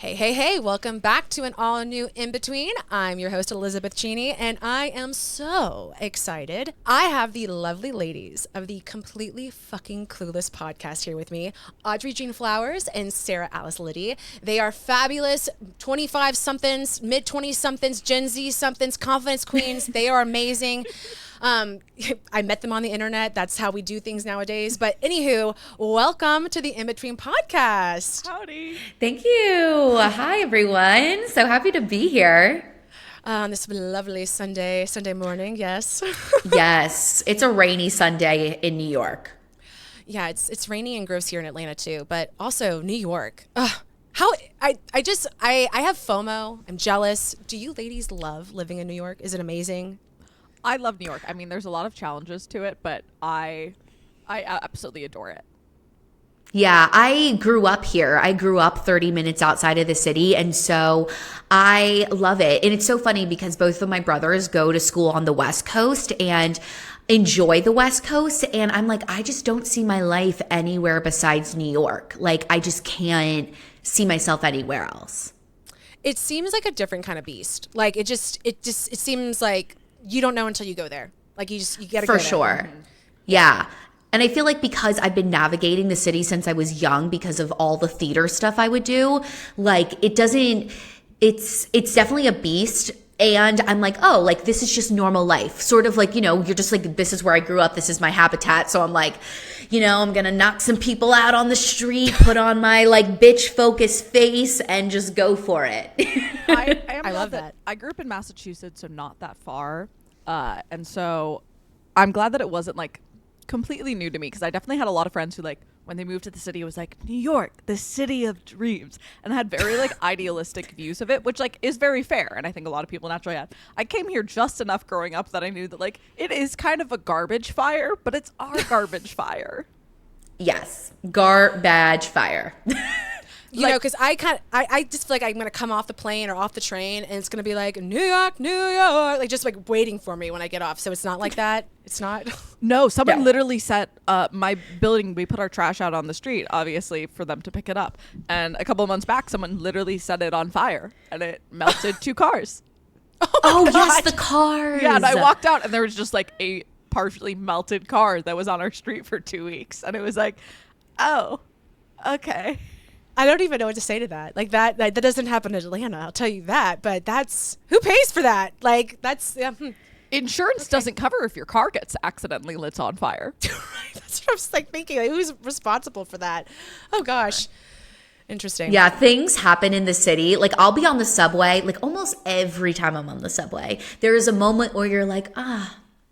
Hey, hey, hey, welcome back to an all new In Between. I'm your host, Elizabeth Cheney, and I am so excited. I have the lovely ladies of the Completely Fucking Clueless podcast here with me, Audrey Jean Flowers and Sarah Alice Liddy. They are fabulous 25 somethings, mid 20 somethings, Gen Z somethings, confidence queens. They are amazing. I met them on the internet. That's how we do things nowadays. But anywho, welcome to the In Between podcast. Howdy. Thank you. Hi, everyone. So happy to be here. On this lovely Sunday morning, yes. Yes, it's a rainy Sunday in New York. Yeah, it's rainy and gross here in Atlanta too, but also New York. Ugh. I have FOMO. I'm jealous. Do you ladies love living in New York? Is it amazing? I love New York. I mean, there's a lot of challenges to it, but I absolutely adore it. Yeah, I grew up here. I grew up 30 minutes outside of the city, and so I love it. And it's so funny because both of my brothers go to school on the West Coast and enjoy the West Coast, and I'm like, I just don't see my life anywhere besides New York. Like, I just can't see myself anywhere else. It seems like a different kind of beast. Like it seems like you don't know until you go there. Like you gotta go there. For sure. Mm-hmm. Yeah. And I feel like because I've been navigating the city since I was young because of all the theater stuff I would do, like it's definitely a beast. And I'm like, oh, like this is just normal life. Sort of like, you're just like, this is where I grew up. This is my habitat. So I'm like, I'm going to knock some people out on the street, put on my like bitch focused face and just go for it. I love that. I grew up in Massachusetts, so not that far. And so I'm glad that it wasn't like completely new to me, because I definitely had a lot of friends who like when they moved to the city it was like New York, the city of dreams, and had very like idealistic views of it, which like is very fair, and I think a lot of people naturally have. I came here just enough growing up that I knew that like it is kind of a garbage fire, but it's our garbage fire. Yes, garbage fire. Because I just feel like I'm gonna come off the plane or off the train and it's gonna be like New York, like just like waiting for me when I get off. So it's not like that. It's not. No, someone literally set my building. We put our trash out on the street, obviously, for them to pick it up. And a couple of months back, someone literally set it on fire and it melted 2 cars. Oh yes, the cars. Yeah, and I walked out and there was just like a partially melted car that was on our street for 2 weeks, and it was like, oh, okay. I don't even know what to say to that. Like that doesn't happen in Atlanta. I'll tell you that. But who pays for that? Like that's Insurance doesn't cover if your car gets accidentally lit on fire. That's what I was like thinking. Like, who's responsible for that? Oh gosh, interesting. Yeah, things happen in the city. Like I'll be on the subway. Like almost every time I'm on the subway, there is a moment where you're like,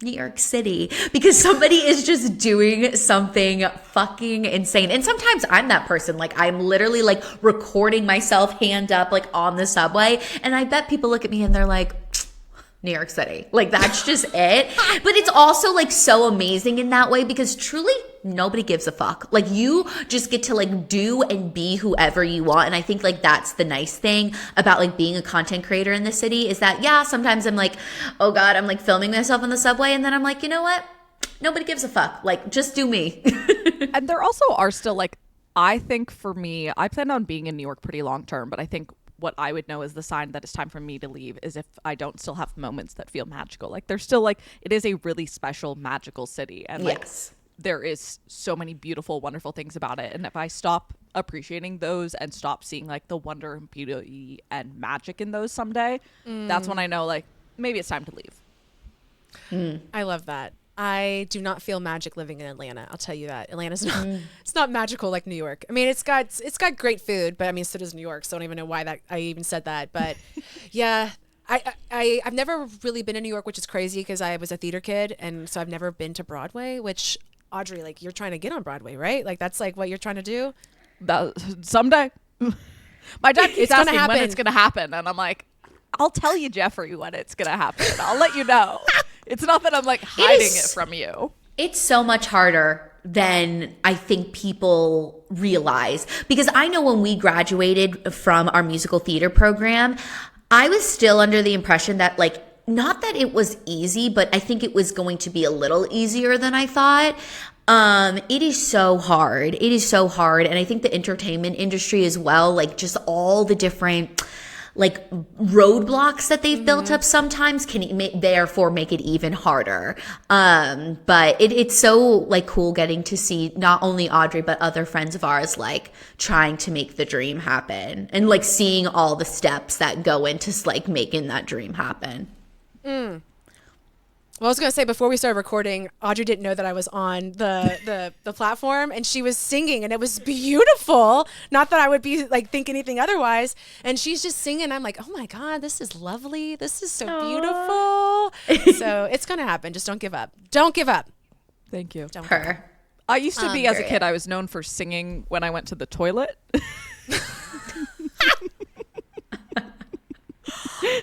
New York City, because somebody is just doing something fucking insane. And sometimes I'm that person. Like I'm literally like recording myself hand up like on the subway. And I bet people look at me and they're like, New York City. Like that's just it. But it's also like so amazing in that way because truly nobody gives a fuck. Like you just get to like do and be whoever you want. And I think like that's the nice thing about like being a content creator in the city is that, yeah, sometimes I'm like, oh God, I'm like filming myself on the subway. And then I'm like, you know what? Nobody gives a fuck. Like just do me. And there also are still like, I think for me, I plan on being in New York pretty long term, but I think what I would know is the sign that it's time for me to leave is if I don't still have moments that feel magical. Like there's still like, it is a really special, magical city. And like, yes. There is so many beautiful, wonderful things about it. And if I stop appreciating those and stop seeing like the wonder and beauty and magic in those someday, that's when I know like, maybe it's time to leave. I love that. I do not feel magic living in Atlanta. I'll tell you that. Atlanta's not it's not magical like New York. I mean, it's got great food, but I mean, so does New York. So I don't even know why I even said that. But yeah, I've never really been in New York, which is crazy because I was a theater kid, and so I've never been to Broadway. Which Audrey, like you're trying to get on Broadway, right? Like that's like what you're trying to do. Someday, my dad keeps asking when it's gonna happen, and I'm like, I'll tell you, Jeffrey, when it's gonna happen. I'll let you know. It's not that I'm like hiding it from you. It's so much harder than I think people realize. Because I know when we graduated from our musical theater program, I was still under the impression that like, not that it was easy, but I think it was going to be a little easier than I thought. It is so hard. It is so hard. And I think the entertainment industry as well, like just all the different like roadblocks that they've built up sometimes can therefore make it even harder. But it's so like cool getting to see not only Audrey, but other friends of ours, like trying to make the dream happen and like seeing all the steps that go into like making that dream happen. Well, I was going to say, before we started recording, Audrey didn't know that I was on the platform, and she was singing, and it was beautiful. Not that I would be like think anything otherwise. And she's just singing. I'm like, oh my God, this is lovely. This is so beautiful. So it's going to happen. Just don't give up. Don't give up. Thank you. Don't give up. I used to be, as a kid, I was known for singing when I went to the toilet.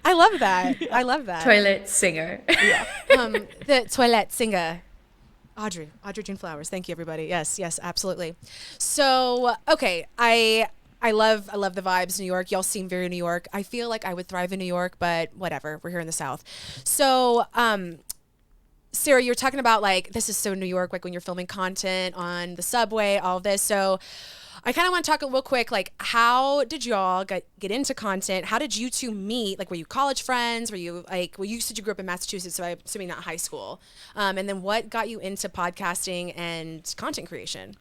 I love that. I love that. Toilet singer. Yeah. The toilet singer. Audrey June Flowers. Thank you, everybody. Yes, absolutely. So, okay, I love the vibes. New York. Y'all seem very New York. I feel like I would thrive in New York, but whatever. We're here in the South. So, Sarah, you were talking about like this is so New York, like when you're filming content on the subway, all of this. So I kind of want to talk real quick, like how did y'all get into content? How did you two meet? Like, were you college friends? Were you like, well, you said you grew up in Massachusetts, so I'm assuming not high school. And then what got you into podcasting and content creation?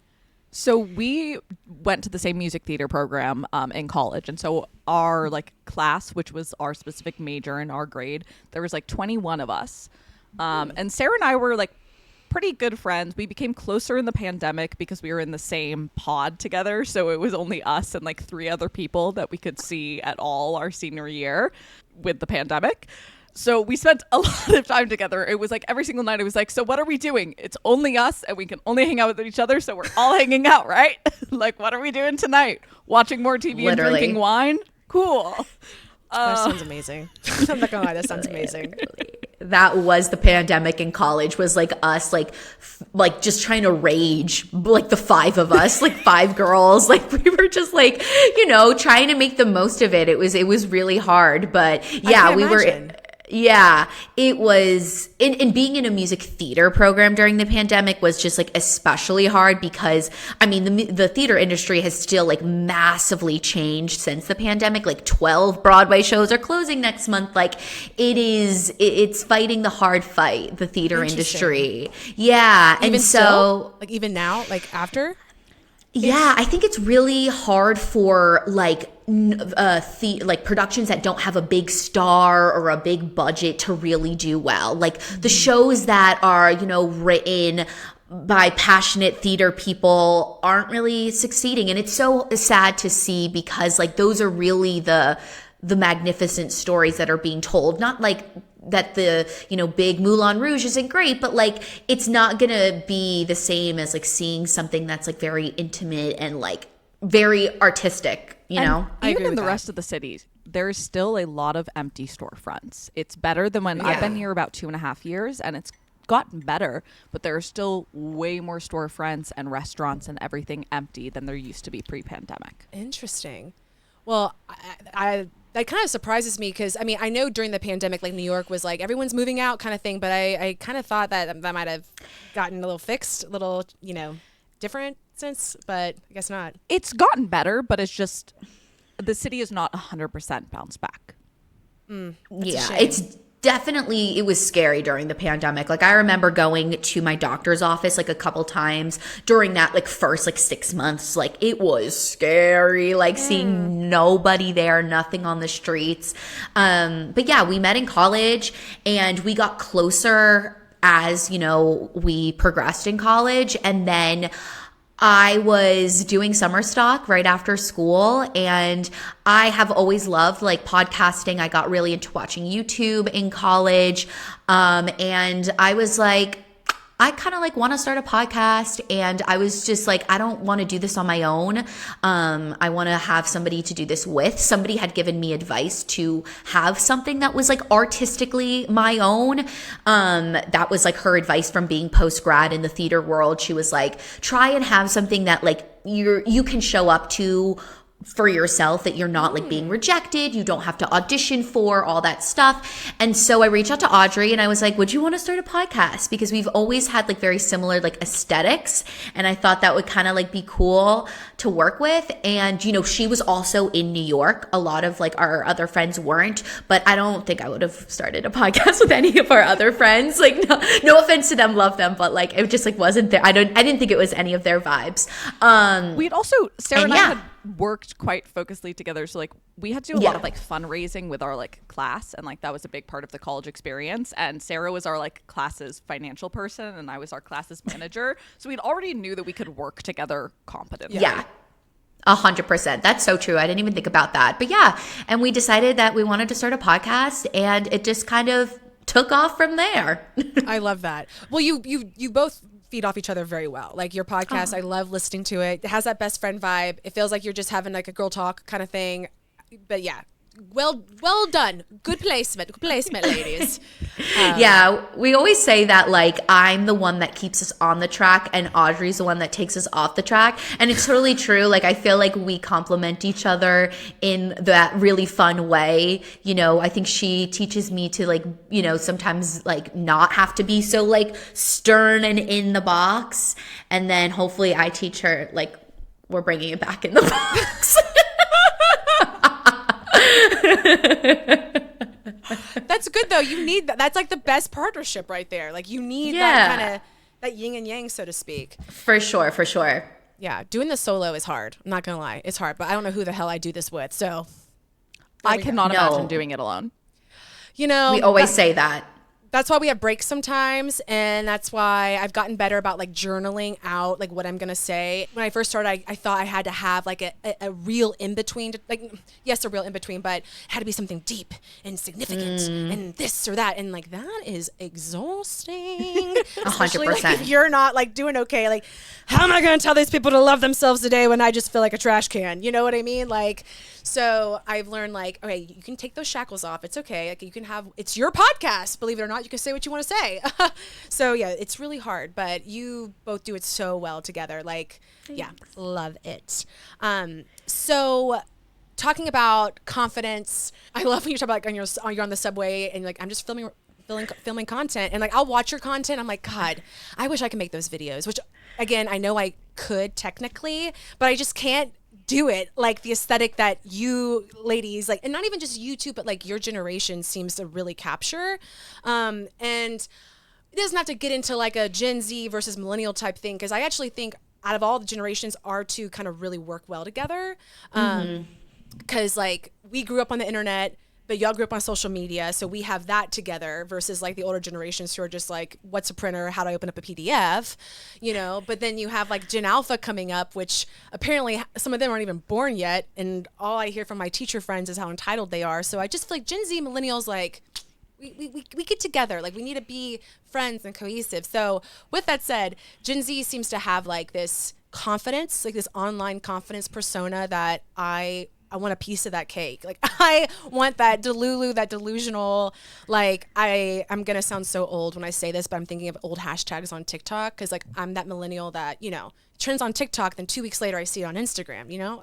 So we went to the same music theater program in college. And so our like class, which was our specific major in our grade, there was like 21 of us. And Sarah and I were like pretty good friends. We became closer in the pandemic because we were in the same pod together. So it was only us and like 3 other people that we could see at all our senior year with the pandemic. So we spent a lot of time together. It was like every single night it was like, so what are we doing? It's only us and we can only hang out with each other. So we're all hanging out, right? Like, what are we doing tonight? Watching more TV and drinking wine? Cool. That sounds amazing. I'm not gonna lie, that sounds amazing. That was the pandemic in college, was like us, like just trying to rage, like the 5 of us, like 5 girls, like we were just like, you know, trying to make the most of it. It was really hard, but yeah, we were. Yeah, it was, and being in a music theater program during the pandemic was just like especially hard because, I mean, the theater industry has still like massively changed since the pandemic. Like 12 Broadway shows are closing next month. Like it's fighting the hard fight, the theater industry. Yeah. Even and so still? Like even now, like after? Yeah, I think it's really hard for like like productions that don't have a big star or a big budget to really do well. Like the shows that are, you know, written by passionate theater people aren't really succeeding, and it's so sad to see because like those are really the magnificent stories that are being told. Not like that the, you know, big Moulin Rouge isn't great, but like it's not gonna be the same as like seeing something that's like very intimate and like very artistic, you know? Even in the rest of the cities, there's still a lot of empty storefronts. It's better than when I've been here about 2.5 years, and it's gotten better, but there are still way more storefronts and restaurants and everything empty than there used to be pre-pandemic. Interesting. Well, I that kind of surprises me because, I mean, I know during the pandemic, like New York was like everyone's moving out kind of thing, but I kind of thought that might have gotten a little fixed, a little, you know, different since, but I guess not. It's gotten better, but it's just the city is not 100% bounced back. Yeah, it's definitely, it was scary during the pandemic. Like I remember going to my doctor's office like a couple times during that like first like 6 months. Like it was scary, like seeing nobody there, nothing on the streets. But yeah, we met in college and we got closer as, you know, we progressed in college. And then I was doing summer stock right after school, and I have always loved like podcasting. I got really into watching YouTube in college. And I was like, I kind of like want to start a podcast, and I was just like, I don't want to do this on my own. I want to have somebody to do this with. Somebody had given me advice to have something that was like artistically my own. That was like her advice from being post-grad in the theater world. She was like, try and have something that like you can show up to for yourself, that you're not like being rejected, you don't have to audition for all that stuff. And so I reached out to Audrey and I was like, would you want to start a podcast? Because we've always had like very similar like aesthetics, and I thought that would kind of like be cool to work with. And you know, she was also in New York. A lot of like our other friends weren't, but I don't think I would have started a podcast with any of our other friends. Like no offense to them, love them, but like it just like wasn't there. I didn't think it was any of their vibes. We'd also, Sarah and I had worked quite focusedly together, so like we had to do a lot of like fundraising with our like class, and like that was a big part of the college experience. And Sarah was our like class's financial person and I was our class's manager, so we'd already knew that we could work together competently. 100%. That's so true. I didn't even think about that. But yeah, and we decided that we wanted to start a podcast, and it just kind of took off from there. I love that. Well, you both feed off each other very well. Like your podcast, I love listening to it. It has that best friend vibe. It feels like you're just having like a girl talk kind of thing. But yeah, well done. Good placement, ladies. Yeah, we always say that like I'm the one that keeps us on the track and Audrey's the one that takes us off the track. And it's totally true. Like I feel like we complement each other in that really fun way. You know, I think she teaches me to like, you know, sometimes like not have to be so like stern and in the box. And then hopefully I teach her like we're bringing it back in the box. That's good though. You need that. That's like the best partnership right there. Like you need that kind of that yin and yang, so to speak. For sure. Yeah, doing the solo is hard. I'm not gonna lie, it's hard. But I don't know who the hell I do this with. So I cannot imagine doing it alone. You know, we always say that. That's why we have breaks sometimes, and that's why I've gotten better about like journaling out like what I'm gonna say. When I first started, I thought I had to have like a real in between, like yes, a real in between, but it had to be something deep and significant and this or that, and like that is exhausting. 100%. Like, if you're not like doing okay, like how am I gonna tell these people to love themselves today when I just feel like a trash can? You know what I mean? Like. So I've learned like, okay, you can take those shackles off. It's okay. Like you can have, it's your podcast, believe it or not, you can say what you want to say. So yeah, it's really hard, but you both do it so well together. Like, thanks. Yeah, love it. So talking about confidence, I love when you talk about like you're on the subway and you're like, I'm just filming content, and like I'll watch your content. I'm like, God, I wish I could make those videos, which again, I know I could technically, but I just can't do it like the aesthetic that you ladies like, and not even just you two, but like your generation seems to really capture. And it doesn't have to get into like a Gen Z versus millennial type thing, because I actually think out of all the generations, our two kind of really work well together. Because like we grew up on the internet, but y'all grew up on social media, so we have that together versus like the older generations who are just like, what's a printer? How do I open up a PDF? You know, but then you have like Gen Alpha coming up, which apparently some of them aren't even born yet. And all I hear from my teacher friends is how entitled they are. So I just feel like Gen Z millennials, like we get together, like we need to be friends and cohesive. So with that said, Gen Z seems to have like this confidence, like this online confidence persona that I want a piece of that cake. Like I want that delulu, that delusional, like I'm going to sound so old when I say this, but I'm thinking of old hashtags on TikTok. Cause like I'm that millennial that, you know, trends on TikTok. Then 2 weeks later I see it on Instagram, you know?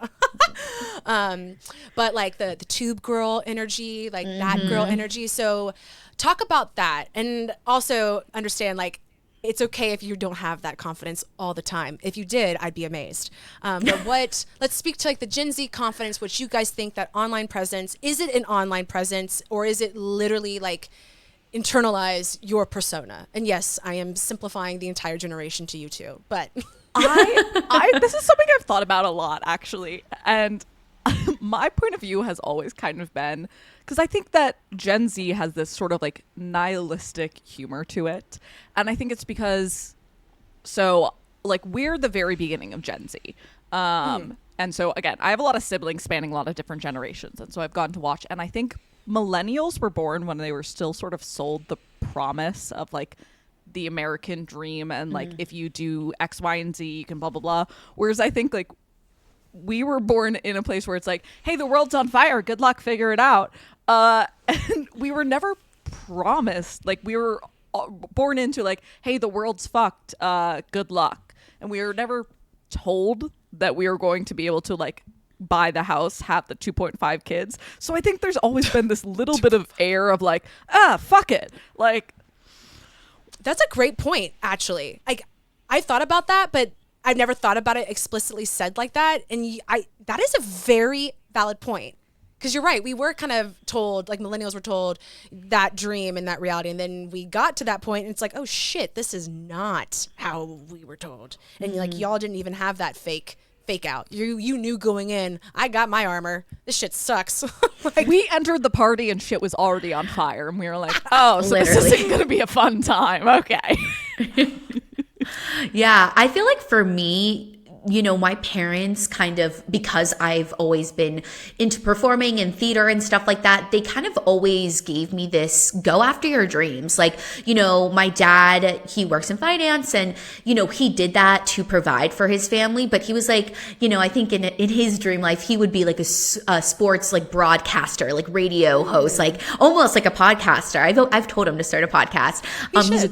But like the tube girl energy, like that girl energy. So talk about that. And also understand like, it's okay if you don't have that confidence all the time. If you did, I'd be amazed. But let's speak to like the Gen Z confidence, which you guys think that online presence, is it an online presence or is it literally like internalize your persona? And yes, I am simplifying the entire generation to you two, but this is something I've thought about a lot actually. And my point of view has always kind of been, because I think that Gen Z has this sort of like nihilistic humor to it. And I think it's because, so like we're the very beginning of Gen Z. And so again, I have a lot of siblings spanning a lot of different generations. And so I've gotten to watch, and I think millennials were born when they were still sort of sold the promise of like the American dream. And like, if you do X, Y, and Z, you can blah, blah, blah. Whereas I think like we were born in a place where it's like, hey, the world's on fire. Good luck, figure it out. And we were never promised, like we were born into like, hey, the world's fucked. Good luck. And we were never told that we were going to be able to like buy the house, have the 2.5 kids. So I think there's always been this little bit of air of like, fuck it. Like, that's a great point, actually. Like, I thought about that, but I've never thought about it explicitly said like that. And that is a very valid point. Because you're right. We were kind of told, like millennials were told that dream and that reality. And then we got to that point and it's like, oh shit, this is not how we were told. And like, y'all didn't even have that fake out. You knew going in, I got my armor. This shit sucks. Like, we entered the party and shit was already on fire. And we were like, oh, so this isn't going to be a fun time. Okay. Yeah. I feel like for me, you know, my parents kind of, because I've always been into performing and theater and stuff like that, they kind of always gave me this go after your dreams. Like, you know, my dad, he works in finance and, you know, he did that to provide for his family. But he was like, you know, I think in his dream life, he would be like a sports like broadcaster, like radio host, like almost like a podcaster. I've told him to start a podcast. He's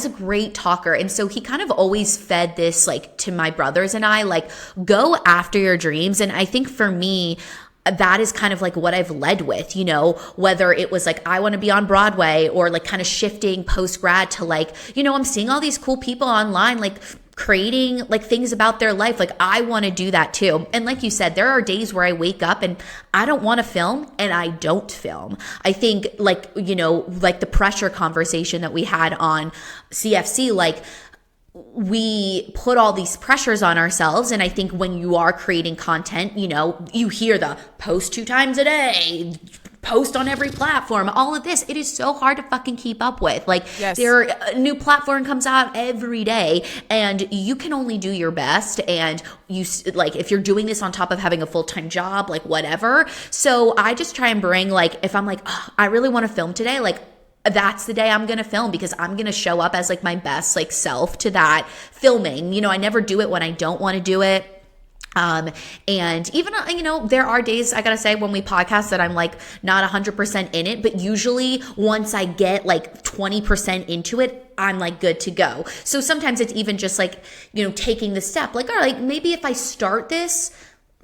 a great talker. And so he kind of always fed this like to my brothers and I, like, go after your dreams. And I think for me, that is kind of like what I've led with, you know, whether it was like, I want to be on Broadway or like kind of shifting post grad to like, you know, I'm seeing all these cool people online, like creating like things about their life. Like I want to do that too. And like you said, there are days where I wake up and I don't want to film and I don't film. I think like, you know, like the pressure conversation that we had on CFC, like, we put all these pressures on ourselves. And I think when you are creating content, you know, you hear the post 2 times a day, post on every platform, all of this. It is so hard to fucking keep up with. Like a new platform comes out every day and you can only do your best. And you like, if you're doing this on top of having a full-time job, like whatever. So I just try and bring like, if I'm like, oh, I really want to film today, like that's the day I'm going to film because I'm going to show up as like my best like self to that filming. You know, I never do it when I don't want to do it. And even, you know, there are days I got to say when we podcast that I'm like not 100% in it, but usually once I get like 20% into it, I'm like good to go. So sometimes it's even just like, you know, taking the step like, all right, maybe if I start this,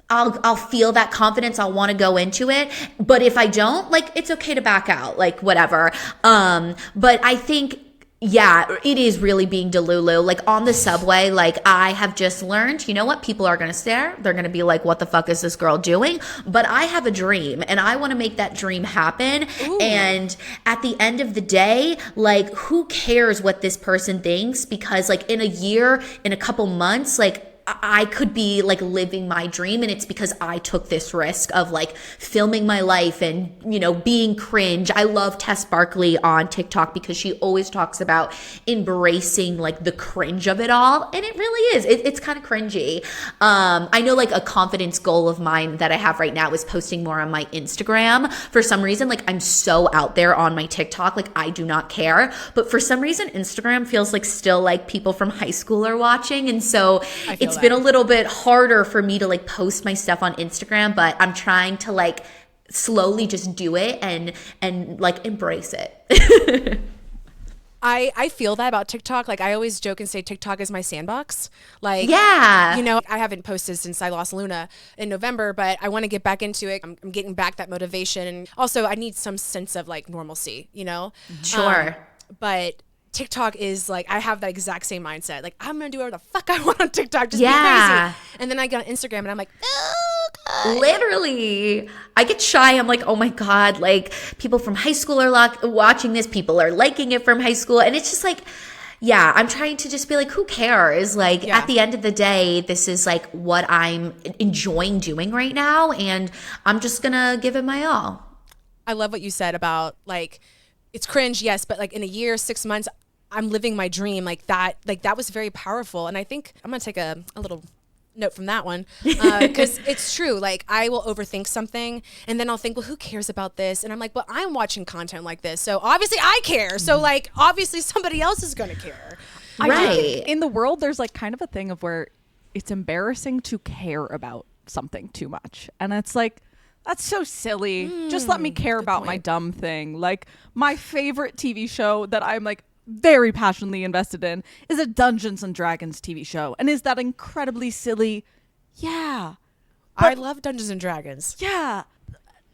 I'll feel that confidence. I'll want to go into it. But if I don't, like, it's okay to back out, like whatever. But I think, yeah, it is really being Delulu. Like on the subway, like I have just learned, you know what? People are going to stare. They're going to be like, what the fuck is this girl doing? But I have a dream and I want to make that dream happen. Ooh. And at the end of the day, like who cares what this person thinks? Because like in a year, in a couple months, like I could be like living my dream and it's because I took this risk of like filming my life and, you know, being cringe. I love Tess Barkley on TikTok because she always talks about embracing like the cringe of it all. And it really is. It's kind of cringy. I know like a confidence goal of mine that I have right now is posting more on my Instagram. For some reason, like I'm so out there on my TikTok, like I do not care. But for some reason, Instagram feels like still like people from high school are watching. And so it's been a little bit harder for me to like post my stuff on Instagram, but I'm trying to like slowly just do it and like embrace it. I feel that about TikTok. Like I always joke and say TikTok is my sandbox. Like, yeah, you know, I haven't posted since I lost Luna in November, but I want to get back into it. I'm getting back that motivation. And also I need some sense of like normalcy, you know? Sure. But TikTok is like, I have that exact same mindset. Like, I'm going to do whatever the fuck I want on TikTok. Just be crazy. And then I get on Instagram and I'm like, oh, God. Literally. I get shy. I'm like, oh my God, like people from high school are watching this. People are liking it from high school. And it's just like, yeah, I'm trying to just be like, who cares? Like at the end of the day, this is like what I'm enjoying doing right now. And I'm just going to give it my all. I love what you said about like, it's cringe, yes, but like in a year, 6 months, I'm living my dream. Like that was very powerful. And I think I'm going to take a little note from that one because it's true. Like I will overthink something and then I'll think, well, who cares about this? And I'm like, well, I'm watching content like this. So obviously I care. So like, obviously somebody else is going to care. Right. I think in the world, there's like kind of a thing of where it's embarrassing to care about something too much. And it's like, that's so silly. Just let me care about my dumb thing. Like my favorite TV show that I'm like very passionately invested in is a Dungeons and Dragons TV show. And is that incredibly silly? Yeah. I love Dungeons and Dragons. Yeah.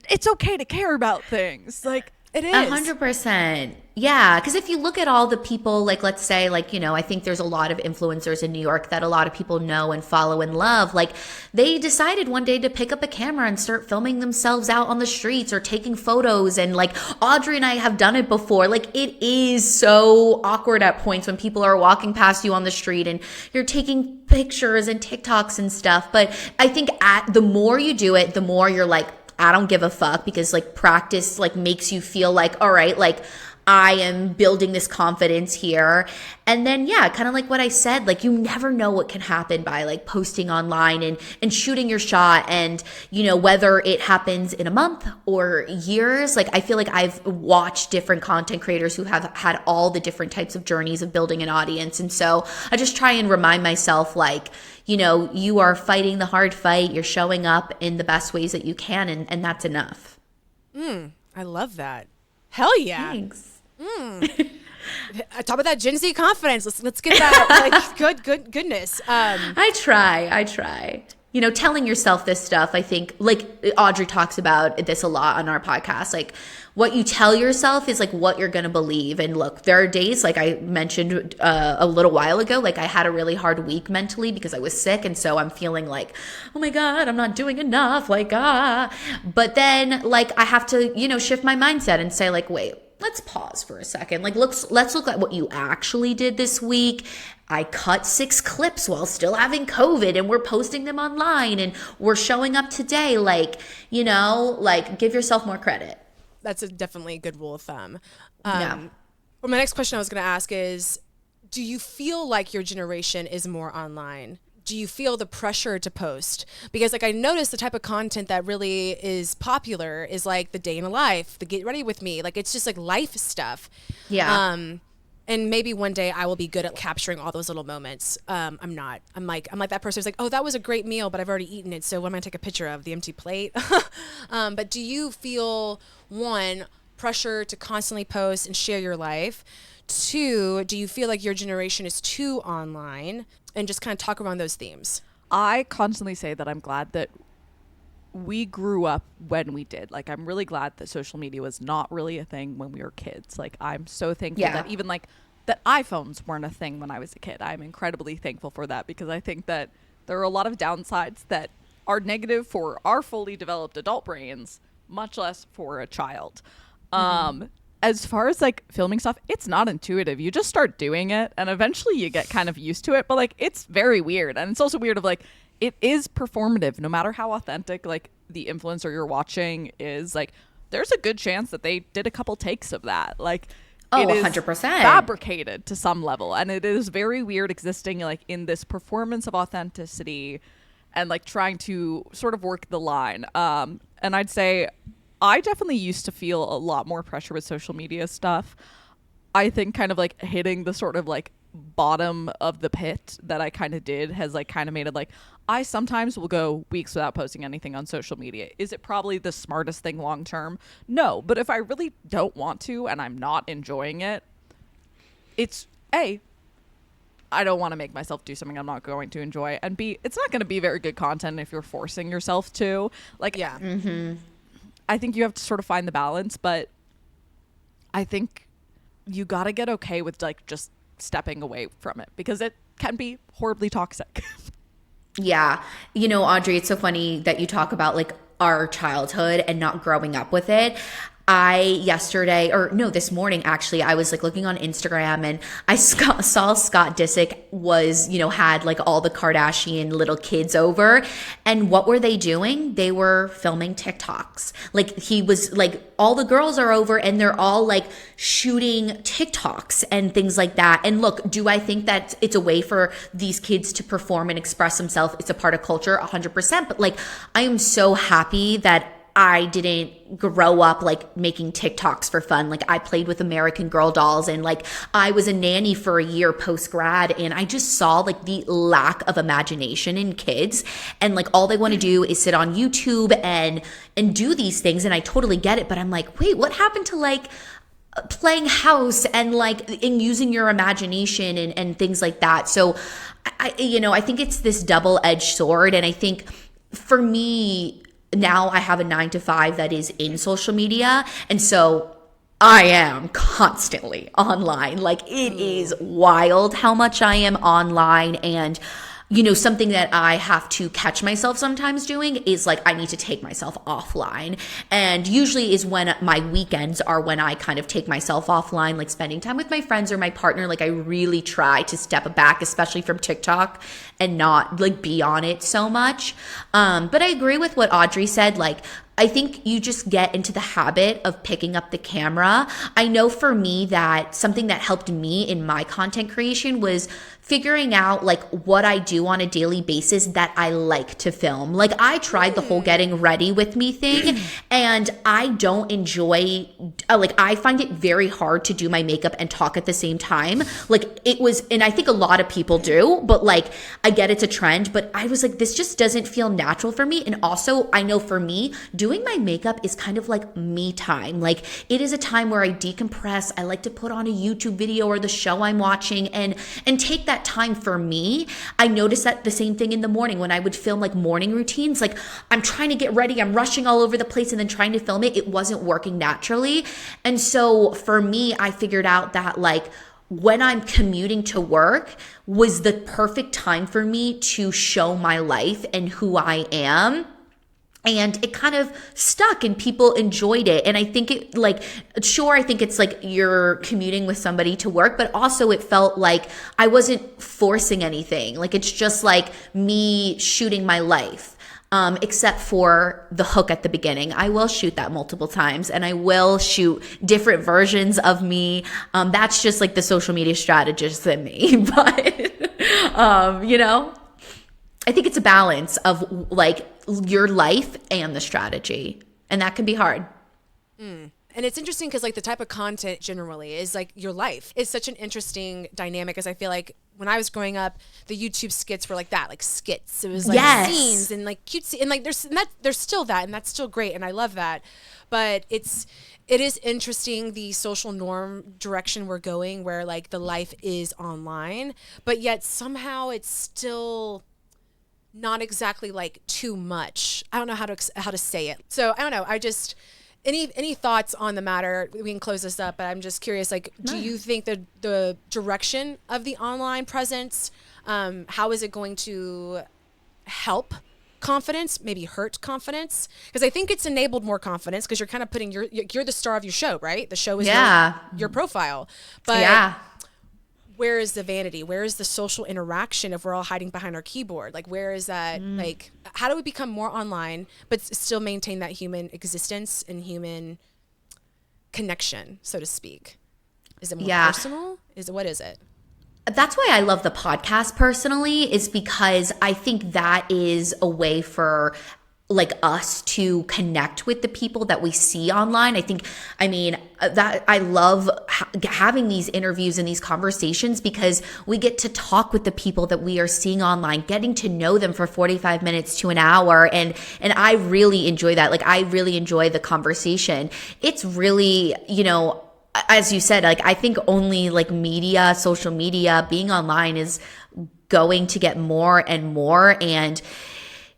It's okay to care about things. Like, it is 100%. Yeah, because if you look at all the people, like, let's say, like, you know, I think there's a lot of influencers in New York that a lot of people know and follow and love. Like, they decided one day to pick up a camera and start filming themselves out on the streets or taking photos. And like, Audrey and I have done it before. Like, it is so awkward at points when people are walking past you on the street and you're taking pictures and TikToks and stuff. But I think the more you do it, the more you're like, I don't give a fuck, because like practice like makes you feel like, all right, like I am building this confidence here. And then, yeah, kind of like what I said, like you never know what can happen by like posting online and shooting your shot. And, you know, whether it happens in a month or years, like I feel like I've watched different content creators who have had all the different types of journeys of building an audience. And so I just try and remind myself, like, you know, you are fighting the hard fight. You're showing up in the best ways that you can. And that's enough. I love that. Hell yeah. Thanks. Talk about that Gen Z confidence. Let's get that like goodness. I try. You know, telling yourself this stuff, I think, like Audrey talks about this a lot on our podcast, like what you tell yourself is like what you're going to believe. And look, there are days, like I mentioned a little while ago, like I had a really hard week mentally because I was sick. And so I'm feeling like, oh my God, I'm not doing enough. Like, but then like I have to, you know, shift my mindset and say like, wait, let's pause for a second. Like, let's look at what you actually did this week. I cut 6 clips while still having COVID and we're posting them online and we're showing up today. Like, you know, like give yourself more credit. That's definitely a good rule of thumb. Yeah. Well, my next question I was going to ask is, do you feel like your generation is more online? Do you feel the pressure to post? Because like I noticed the type of content that really is popular is like the day in a life, the get ready with me. Like it's just like life stuff. Yeah. And maybe one day I will be good at capturing all those little moments. I'm not. I'm like that person who's like, oh, that was a great meal, but I've already eaten it. So what am I gonna take a picture of? The empty plate? But do you feel, one, pressure to constantly post and share your life? 2, do you feel like your generation is too online? And just kind of talk around those themes. I constantly say that I'm glad that we grew up when we did. Like, I'm really glad that social media was not really a thing when we were kids. Like, I'm so thankful that even like that iPhones weren't a thing when I was a kid. I'm incredibly thankful for that, because I think that there are a lot of downsides that are negative for our fully developed adult brains, much less for a child. As far as like filming stuff, it's not intuitive. You just start doing it and eventually you get kind of used to it, but like it's very weird. And it's also weird of like, it is performative. No matter how authentic like the influencer you're watching is, like there's a good chance that they did a couple takes of that. Like it is 100% fabricated to some level, and it is very weird existing like in this performance of authenticity and like trying to sort of work the line. And I'd say I definitely used to feel a lot more pressure with social media stuff. I think kind of like hitting the sort of like bottom of the pit that I kind of did has like kind of made it like, I sometimes will go weeks without posting anything on social media. Is it probably the smartest thing long term? No, but if I really don't want to and I'm not enjoying it, it's A, I don't want to make myself do something I'm not going to enjoy, and B, it's not going to be very good content if you're forcing yourself to. Like, yeah. I think you have to sort of find the balance, but I think you got to get okay with like just stepping away from it, because it can be horribly toxic. Yeah. You know, Audrey, it's so funny that you talk about like our childhood and not growing up with it. This morning, actually, I was like looking on Instagram and I saw Scott Disick was, you know, had like all the Kardashian little kids over. And what were they doing? They were filming TikToks. Like he was like, all the girls are over and they're all like shooting TikToks and things like that. And look, do I think that it's a way for these kids to perform and express themselves? It's a part of culture, 100%. But like, I am so happy that I didn't grow up like making TikToks for fun. Like I played with American Girl dolls and like I was a nanny for a year post grad, and I just saw like the lack of imagination in kids, and like all they want to do is sit on YouTube and do these things. And I totally get it, but I'm like, wait, what happened to like playing house and like in using your imagination and things like that? So I think it's this double-edged sword, and I think for me, now I have a 9 to 5 that is in social media. And so I am constantly online. Like, it is wild how much I am online. And something that I have to catch myself sometimes doing is like, I need to take myself offline. And usually is when my weekends are when I kind of take myself offline, like spending time with my friends or my partner. Like, I really try to step back, especially from TikTok, and not like be on it so much. But I agree with what Audrey said. Like, I think you just get into the habit of picking up the camera. I know for me that something that helped me in my content creation was figuring out like what I do on a daily basis that I like to film. Like, I tried the whole getting ready with me thing, and I don't enjoy, like, I find it very hard to do my makeup and talk at the same time. Like, it was, and I think a lot of people do, but like, I get it's a trend, but I was like, this just doesn't feel natural for me. And also, I know for me, doing my makeup is kind of like me time. Like, it is a time where I decompress. I like to put on a YouTube video or the show I'm watching and take that time for me. I noticed that the same thing in the morning when I would film like morning routines. Like, I'm trying to get ready, I'm rushing all over the place and then trying to film it. It wasn't working naturally. And so for me, I figured out that like when I'm commuting to work was the perfect time for me to show my life and who I am. And it kind of stuck and people enjoyed it. And I think it like, sure, I think it's like you're commuting with somebody to work, but also it felt like I wasn't forcing anything. Like, it's just like me shooting my life. Except for the hook at the beginning. I will shoot that multiple times and I will shoot different versions of me. That's just like the social media strategist in me. But, I think it's a balance of like your life and the strategy. And that can be hard. And it's interesting because like the type of content generally is like your life. It's such an interesting dynamic, as I feel like when I was growing up, the YouTube skits were like that, like skits. It was like scenes and like cutesy, and like there's still that, and that's still great, and I love that. But it is interesting the social norm direction we're going, where like the life is online, but yet somehow it's still not exactly like too much. I don't know how to say it. So I don't know. I just. Any thoughts on the matter? We can close this up, but I'm just curious, like, do you think the direction of the online presence, how is it going to help confidence, maybe hurt confidence? Because I think it's enabled more confidence because you're kind of putting you're the star of your show, right? The show is your profile. But where is the vanity? Where is the social interaction if we're all hiding behind our keyboard? Like, where is that? Like, how do we become more online, but still maintain that human existence and human connection, so to speak? Is it more personal? What is it? That's why I love the podcast personally, is because I think that is a way for like us to connect with the people that we see online. That I love having these interviews and these conversations because we get to talk with the people that we are seeing online, getting to know them for 45 minutes to an hour. And I really enjoy that. Like, I really enjoy the conversation. It's really, as you said, like, I think only like media, social media, being online is going to get more and more. And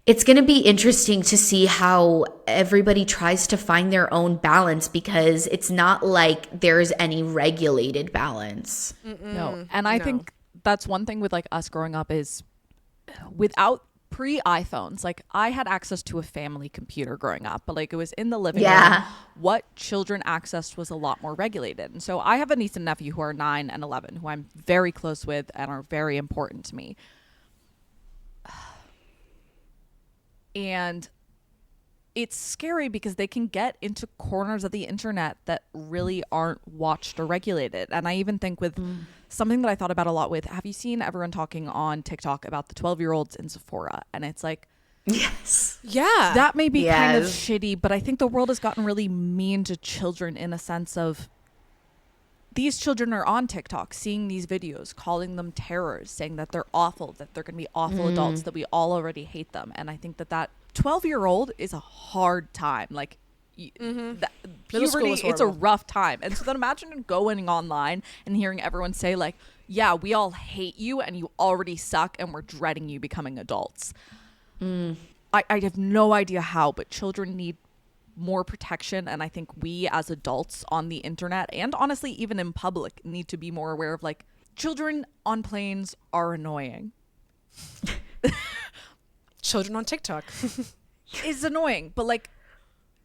it's going to be interesting to see how everybody tries to find their own balance, because it's not like there's any regulated balance. No. And I think that's one thing with like us growing up is without pre-iPhones, like I had access to a family computer growing up, but like it was in the living room. What children accessed was a lot more regulated. And so I have a niece and nephew who are 9 and 11, who I'm very close with and are very important to me. And it's scary because they can get into corners of the internet that really aren't watched or regulated. And I even think with something that I thought about a lot with, have you seen everyone talking on TikTok about the 12-year-olds in Sephora? And it's like, yes. Yeah. That may be kind of shitty, but I think the world has gotten really mean to children in a sense of these children are on TikTok seeing these videos, calling them terrors, saying that they're awful, that they're going to be awful adults, that we all already hate them. And I think that 12-year-old is a hard time. Like, puberty, it's a rough time. And so then imagine going online and hearing everyone say like, yeah, we all hate you and you already suck and we're dreading you becoming adults. I have no idea how, but children need more protection. And I think we as adults on the internet and honestly even in public need to be more aware of like children on planes are annoying. Children on TikTok is annoying, but like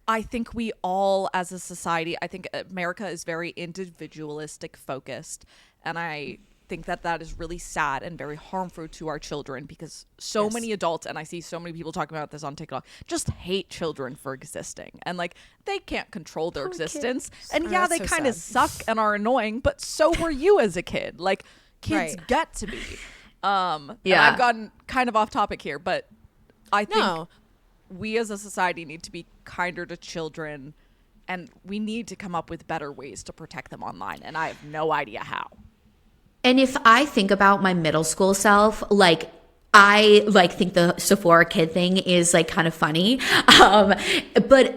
I think we all as a society, I think America is very individualistic focused, and I think that is really sad and very harmful to our children because so many adults, and I see so many people talking about this on TikTok, just hate children for existing, and like they can't control their existence. Kids. And yeah, they kind of suck and are annoying, but so were you as a kid. Like kids get to be. And I've gotten kind of off topic here, but I think we as a society need to be kinder to children, and we need to come up with better ways to protect them online, and I have no idea how. And if I think about my middle school self, like I like think the Sephora kid thing is like kind of funny. But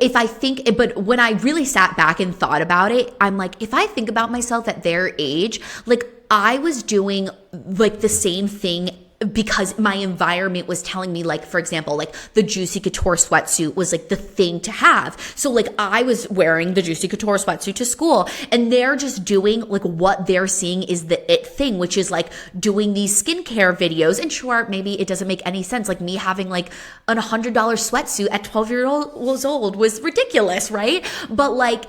when I really sat back and thought about it, I'm like, if I think about myself at their age, like I was doing like the same thing because my environment was telling me, like, for example, like the Juicy Couture sweatsuit was like the thing to have. So like I was wearing the Juicy Couture sweatsuit to school, and they're just doing like what they're seeing is the it thing, which is like doing these skincare videos. And sure, maybe it doesn't make any sense. Like me having like an $100 sweatsuit at 12 years old was ridiculous, right? But like,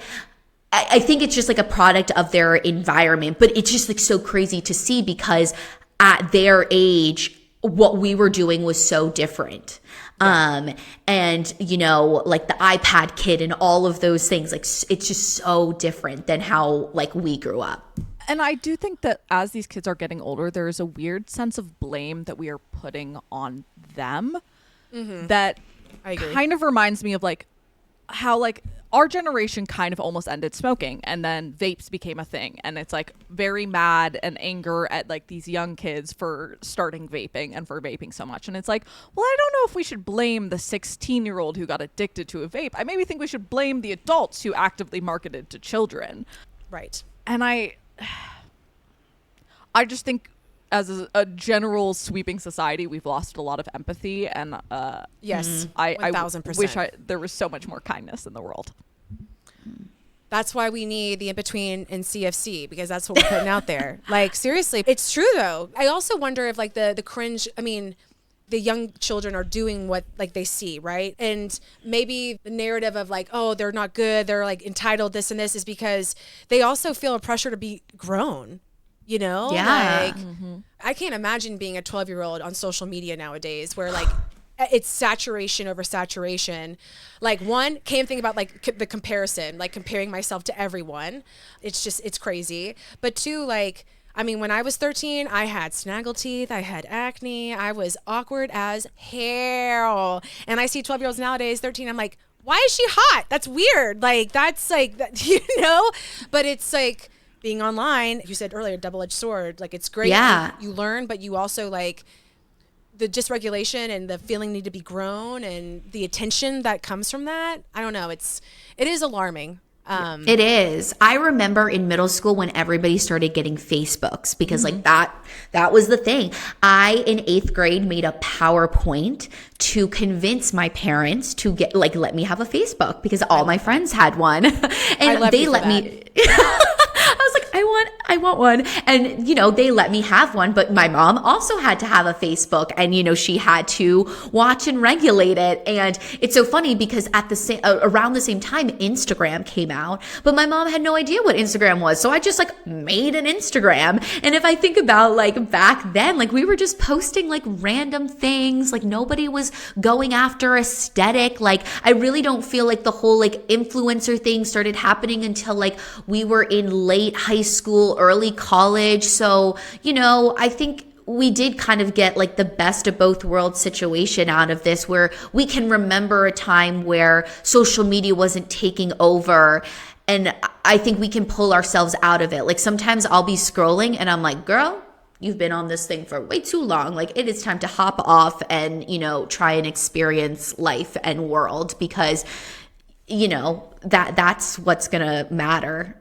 I think it's just like a product of their environment, but it's just like so crazy to see because at their age, what we were doing was so different. And you know, like the iPad kid and all of those things, like it's just so different than how like we grew up. And I do think that as these kids are getting older, there is a weird sense of blame that we are putting on them that kind of reminds me of like how like our generation kind of almost ended smoking, and then vapes became a thing, and it's like very mad and anger at like these young kids for starting vaping and for vaping so much. And it's like, well, I don't know if we should blame the 16-year-old who got addicted to a vape. I maybe think we should blame the adults who actively marketed to children. Right. And I just think as a general sweeping society, we've lost a lot of empathy, and yes, 1000%. Wish there was so much more kindness in the world. That's why we need the in-between and CFC, because that's what we're putting out there. Like, seriously, it's true though. I also wonder if like the cringe, I mean, the young children are doing what like they see, right? And maybe the narrative of like, oh, they're not good, they're like entitled this and this, is because they also feel a pressure to be grown. You know, like I can't imagine being a 12-year-old on social media nowadays where like it's saturation over saturation. Like one, can't think about like the comparison, like comparing myself to everyone. It's crazy. But two, like, I mean, when I was 13, I had snaggle teeth, I had acne, I was awkward as hell. And I see 12-year-olds nowadays, 13, I'm like, why is she hot? That's weird. Like, that's like, you know, but it's like, being online, you said earlier, double-edged sword. Like, it's great. Yeah. You learn, but you also like the dysregulation and the feeling need to be grown and the attention that comes from that. I don't know. It is alarming. It is. I remember in middle school when everybody started getting Facebooks, because like that was the thing. I, in 8th grade, made a PowerPoint to convince my parents to get like, let me have a Facebook because all my friends had one. And they let me. I was like, I want one. And, you know, they let me have one, but my mom also had to have a Facebook, and, you know, she had to watch and regulate it. And it's so funny because at the around the same time, Instagram came out, but my mom had no idea what Instagram was. So I just like made an Instagram. And if I think about like back then, like we were just posting like random things, like nobody was going after aesthetic. Like I really don't feel like the whole like influencer thing started happening until like we were in late high school, early college. So, you know, I think we did kind of get like the best of both worlds situation out of this, where we can remember a time where social media wasn't taking over. And I think we can pull ourselves out of it. Like sometimes I'll be scrolling and I'm like, girl, you've been on this thing for way too long. Like it is time to hop off and, you know, try and experience life and world, because, you know, that's what's going to matter.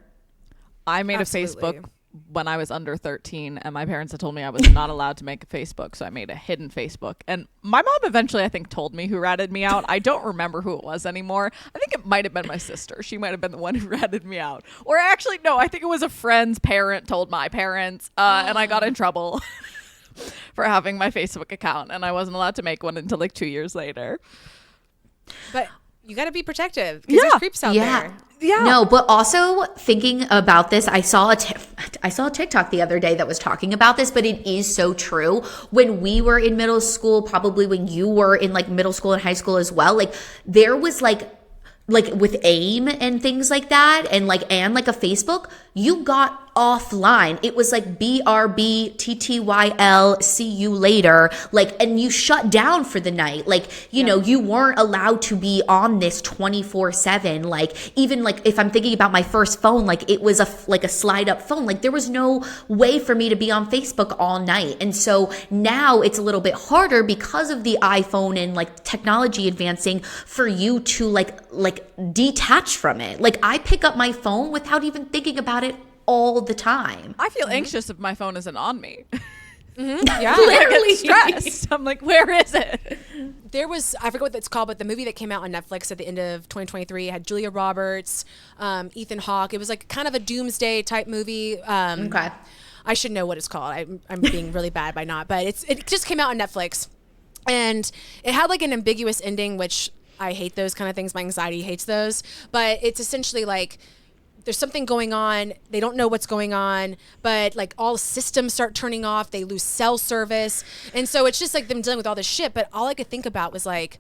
I made a Facebook when I was under 13, and my parents had told me I was not allowed to make a Facebook, so I made a hidden Facebook. And my mom eventually, I think, told me who ratted me out. I don't remember who it was anymore. I think it might have been my sister. She might have been the one who ratted me out. Or actually, no, I think it was a friend's parent told my parents, and I got in trouble for having my Facebook account, and I wasn't allowed to make one until like 2 years later. But you got to be protective because there's creeps out there. Yeah. No, but also thinking about this, I saw a TikTok the other day that was talking about this, but it is so true. When we were in middle school, probably when you were in like middle school and high school as well, like there was like with AIM and things like that, and like a Facebook, you got offline. It was like BRB see you later, like, and you shut down for the night. Like, you know, you weren't allowed to be on this 24/7. Like, even like if I'm thinking about my first phone, like it was a slide up phone. Like there was no way for me to be on Facebook all night. And so now it's a little bit harder because of the iPhone and like technology advancing for you to like detach from it. Like I pick up my phone without even thinking about it all the time. I feel anxious if my phone isn't on me. Yeah, literally stressed. I'm like, where is it? There was, I forget what it's called, but the movie that came out on Netflix at the end of 2023 had Julia Roberts, Ethan Hawke. It was like kind of a doomsday type movie. Okay. I should know what it's called. I'm being really bad by not, but it just came out on Netflix, and it had like an ambiguous ending, which I hate those kind of things. My anxiety hates those, but it's essentially like there's something going on. They don't know what's going on, but like all systems start turning off. They lose cell service. And so it's just like them dealing with all this shit. But all I could think about was like,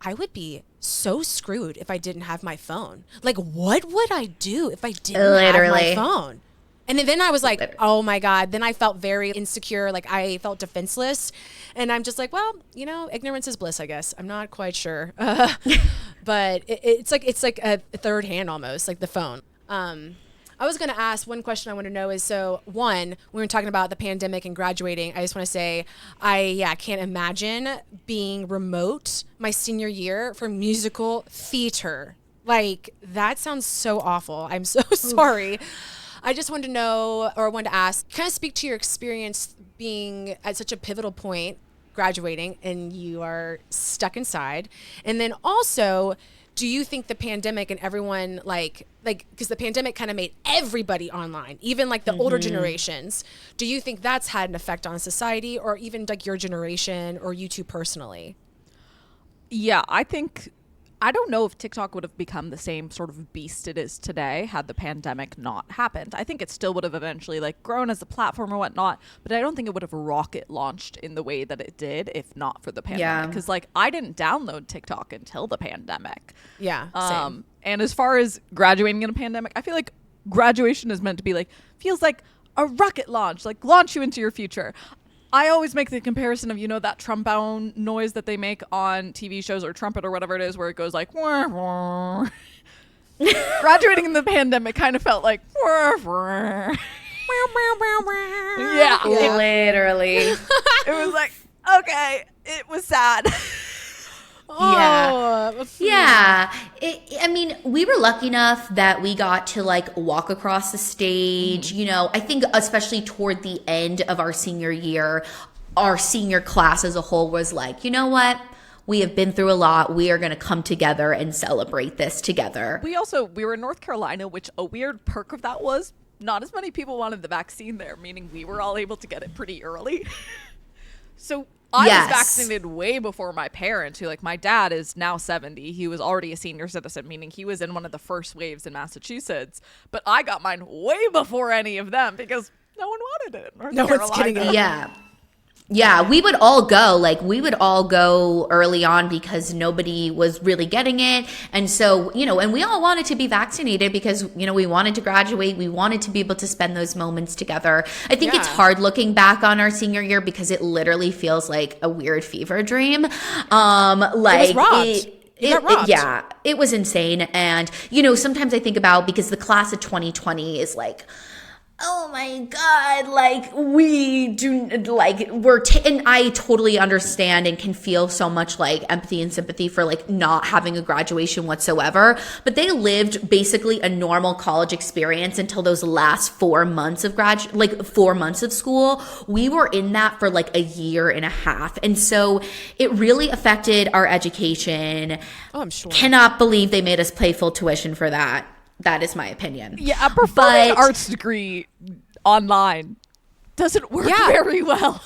I would be so screwed if I didn't have my phone. Like, what would I do if I didn't have my phone? And then I was like, oh my God. Then I felt very insecure. Like I felt defenseless. And I'm just like, well, you know, ignorance is bliss, I guess. I'm not quite sure. But it's like a third hand almost, like the phone. I was going to ask one question I want to know is, so one, we were talking about the pandemic and graduating. I just want to say, I can't imagine being remote my senior year for musical theater. Like that sounds so awful. I'm so sorry. I just wanted to know, or wanted to ask, kind of speak to your experience being at such a pivotal point, graduating, and you are stuck inside. And then also, do you think the pandemic and everyone like, because the pandemic kind of made everybody online, even like the older generations, do you think that's had an effect on society or even like your generation or you two personally? Yeah, I don't know if TikTok would have become the same sort of beast it is today had the pandemic not happened. I think it still would have eventually like grown as a platform or whatnot, but I don't think it would have rocket launched in the way that it did if not for the pandemic. Because like I didn't download TikTok until the pandemic. Yeah. Same. And as far as graduating in a pandemic, I feel like graduation is meant to be like, feels like a rocket launch, like launch you into your future. I always make the comparison of, you know, that trombone noise that they make on TV shows or trumpet or whatever it is, where it goes like, wah, wah. Graduating in the pandemic kind of felt like, wah, wah. Yeah. Literally. It was like, okay, it was sad. Yeah. I mean, we were lucky enough that we got to like walk across the stage. You know, I think especially toward the end of our senior year, our senior class as a whole was like, you know what? We have been through a lot. We are going to come together and celebrate this together. We were in North Carolina, which a weird perk of that was not as many people wanted the vaccine there, meaning we were all able to get it pretty early. So I was vaccinated way before my parents, who, like, my dad is now 70. He was already a senior citizen, meaning he was in one of the first waves in Massachusetts. But I got mine way before any of them because no one wanted it. No one's getting it. Yeah, we would all go. Like, we would all go early on because nobody was really getting it. And so, you know, and we all wanted to be vaccinated because, you know, we wanted to graduate. We wanted to be able to spend those moments together. I think it's hard looking back on our senior year because it literally feels like a weird fever dream. Like, it was robbed. It was insane. And, you know, sometimes I think about, because the class of 2020 is like, oh my God, like we do, like and I totally understand and can feel so much like empathy and sympathy for like not having a graduation whatsoever. But they lived basically a normal college experience until those last 4 months of 4 months of school. We were in that for like a year and a half. And so it really affected our education. Oh, I'm sure. Cannot believe they made us pay full tuition for that. That is my opinion. Yeah, a performing arts degree online doesn't work very well.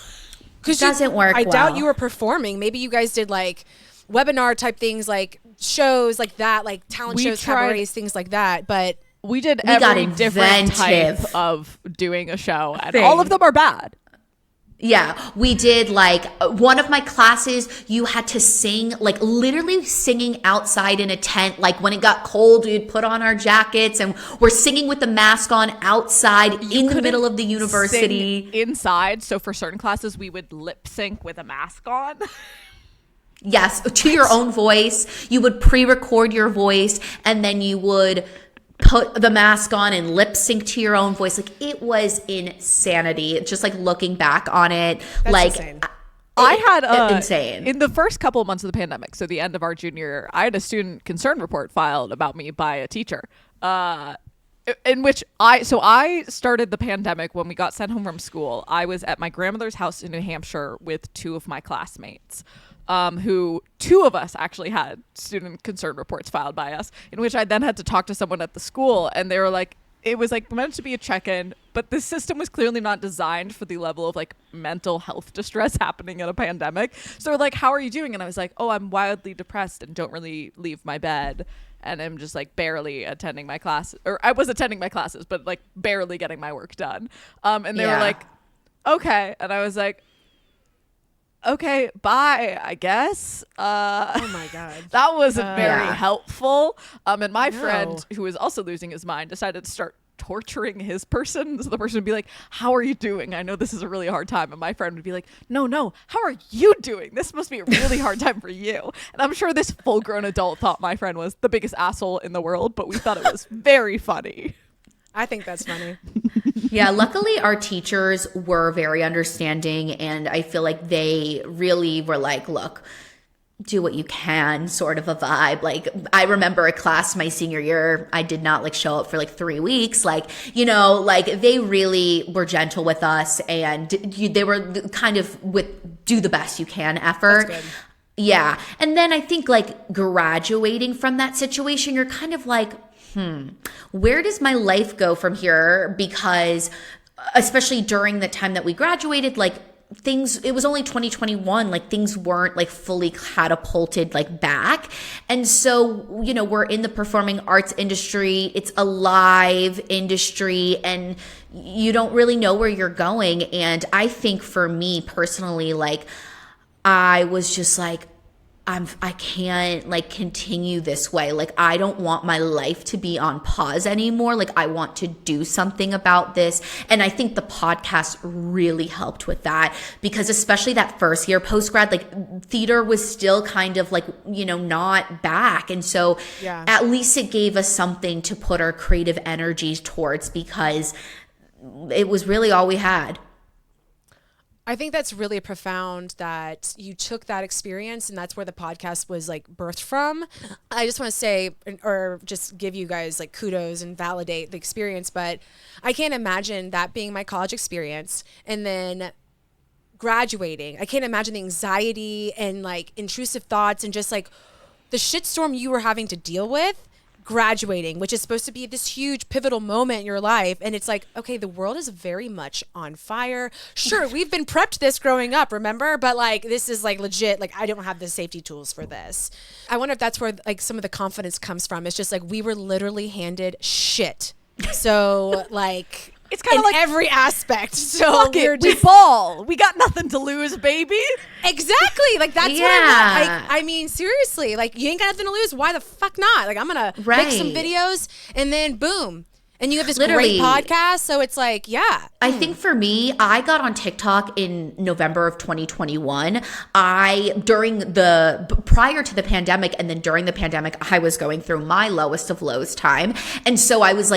Doesn't work I well. doubt you were performing. Maybe you guys did like webinar type things, like shows like that, like talent shows, cabarets, things like that. But we did every different type of doing a show, and all of them are bad. Yeah, we did like one of my classes, you had to sing, like literally singing outside in a tent. Like when it got cold, we'd put on our jackets and we're singing with the mask on outside in the middle of the university. Inside. So for certain classes, we would lip sync with a mask on. Yes, to your own voice. You would pre-record your voice and then you would put the mask on and lip sync to your own voice. Like it was insanity. Just like looking back on it, that's like insane. I had insane in the first couple of months of the pandemic. So the end of our junior year, I had a student concern report filed about me by a teacher. In which I started the pandemic when we got sent home from school. I was at my grandmother's house in New Hampshire with 2 of my classmates. Who 2 of us actually had student concern reports filed by us, in which I then had to talk to someone at the school, and they were like, it was like meant to be a check-in, but the system was clearly not designed for the level of like mental health distress happening in a pandemic. So like, how are you doing? And I was like, oh, I'm wildly depressed and don't really leave my bed. And I'm just like barely attending my class, or I was attending my classes, but like barely getting my work done. And they were like, okay. And I was like, okay, bye, I guess. Oh my God. That wasn't very helpful. And my friend, who was also losing his mind, decided to start torturing his person. So the person would be like, how are you doing? I know this is a really hard time. And my friend would be like, no, how are you doing? This must be a really hard time for you. And I'm sure this full-grown adult thought my friend was the biggest asshole in the world, but we thought it was very funny. I think that's funny. Yeah, luckily our teachers were very understanding, and I feel like they really were like, look, do what you can, sort of a vibe. Like I remember a class my senior year, I did not like show up for like 3 weeks. Like, you know, like they really were gentle with us, and they were kind of with do the best you can effort. That's good. Yeah. And then I think like graduating from that situation, you're kind of like, where does my life go from here? Because especially during the time that we graduated, like it was only 2021, like things weren't like fully catapulted like back. And so, you know, we're in the performing arts industry. It's a live industry and you don't really know where you're going. And I think for me personally, like I was just like, I can't like continue this way. Like I don't want my life to be on pause anymore. Like I want to do something about this. And I think the podcast really helped with that, because especially that first year post-grad, like theater was still kind of like, you know, not back. And so at least it gave us something to put our creative energies towards, because it was really all we had. I think that's really profound that you took that experience and that's where the podcast was like birthed from. I just want to say, or just give you guys like kudos and validate the experience, but I can't imagine that being my college experience and then graduating. I can't imagine the anxiety and like intrusive thoughts and just like the shitstorm you were having to deal with graduating, which is supposed to be this huge pivotal moment in your life. And it's like, okay, the world is very much on fire. Sure, we've been prepped this growing up, remember? But like, this is like legit, like I don't have the safety tools for this. I wonder if that's where like some of the confidence comes from. It's just like, we were literally handed shit. So like, it's kind of like every aspect. So we ball. We got nothing to lose, baby. Exactly. Like that's what I want. I mean, seriously, like you ain't got nothing to lose. Why the fuck not? Like I'm gonna make some videos and then boom. And you have this Literally, great podcast. So it's like, yeah. I think for me, I got on TikTok in November of 2021. Prior to the pandemic and then during the pandemic, I was going through my lowest of lows time. And so I was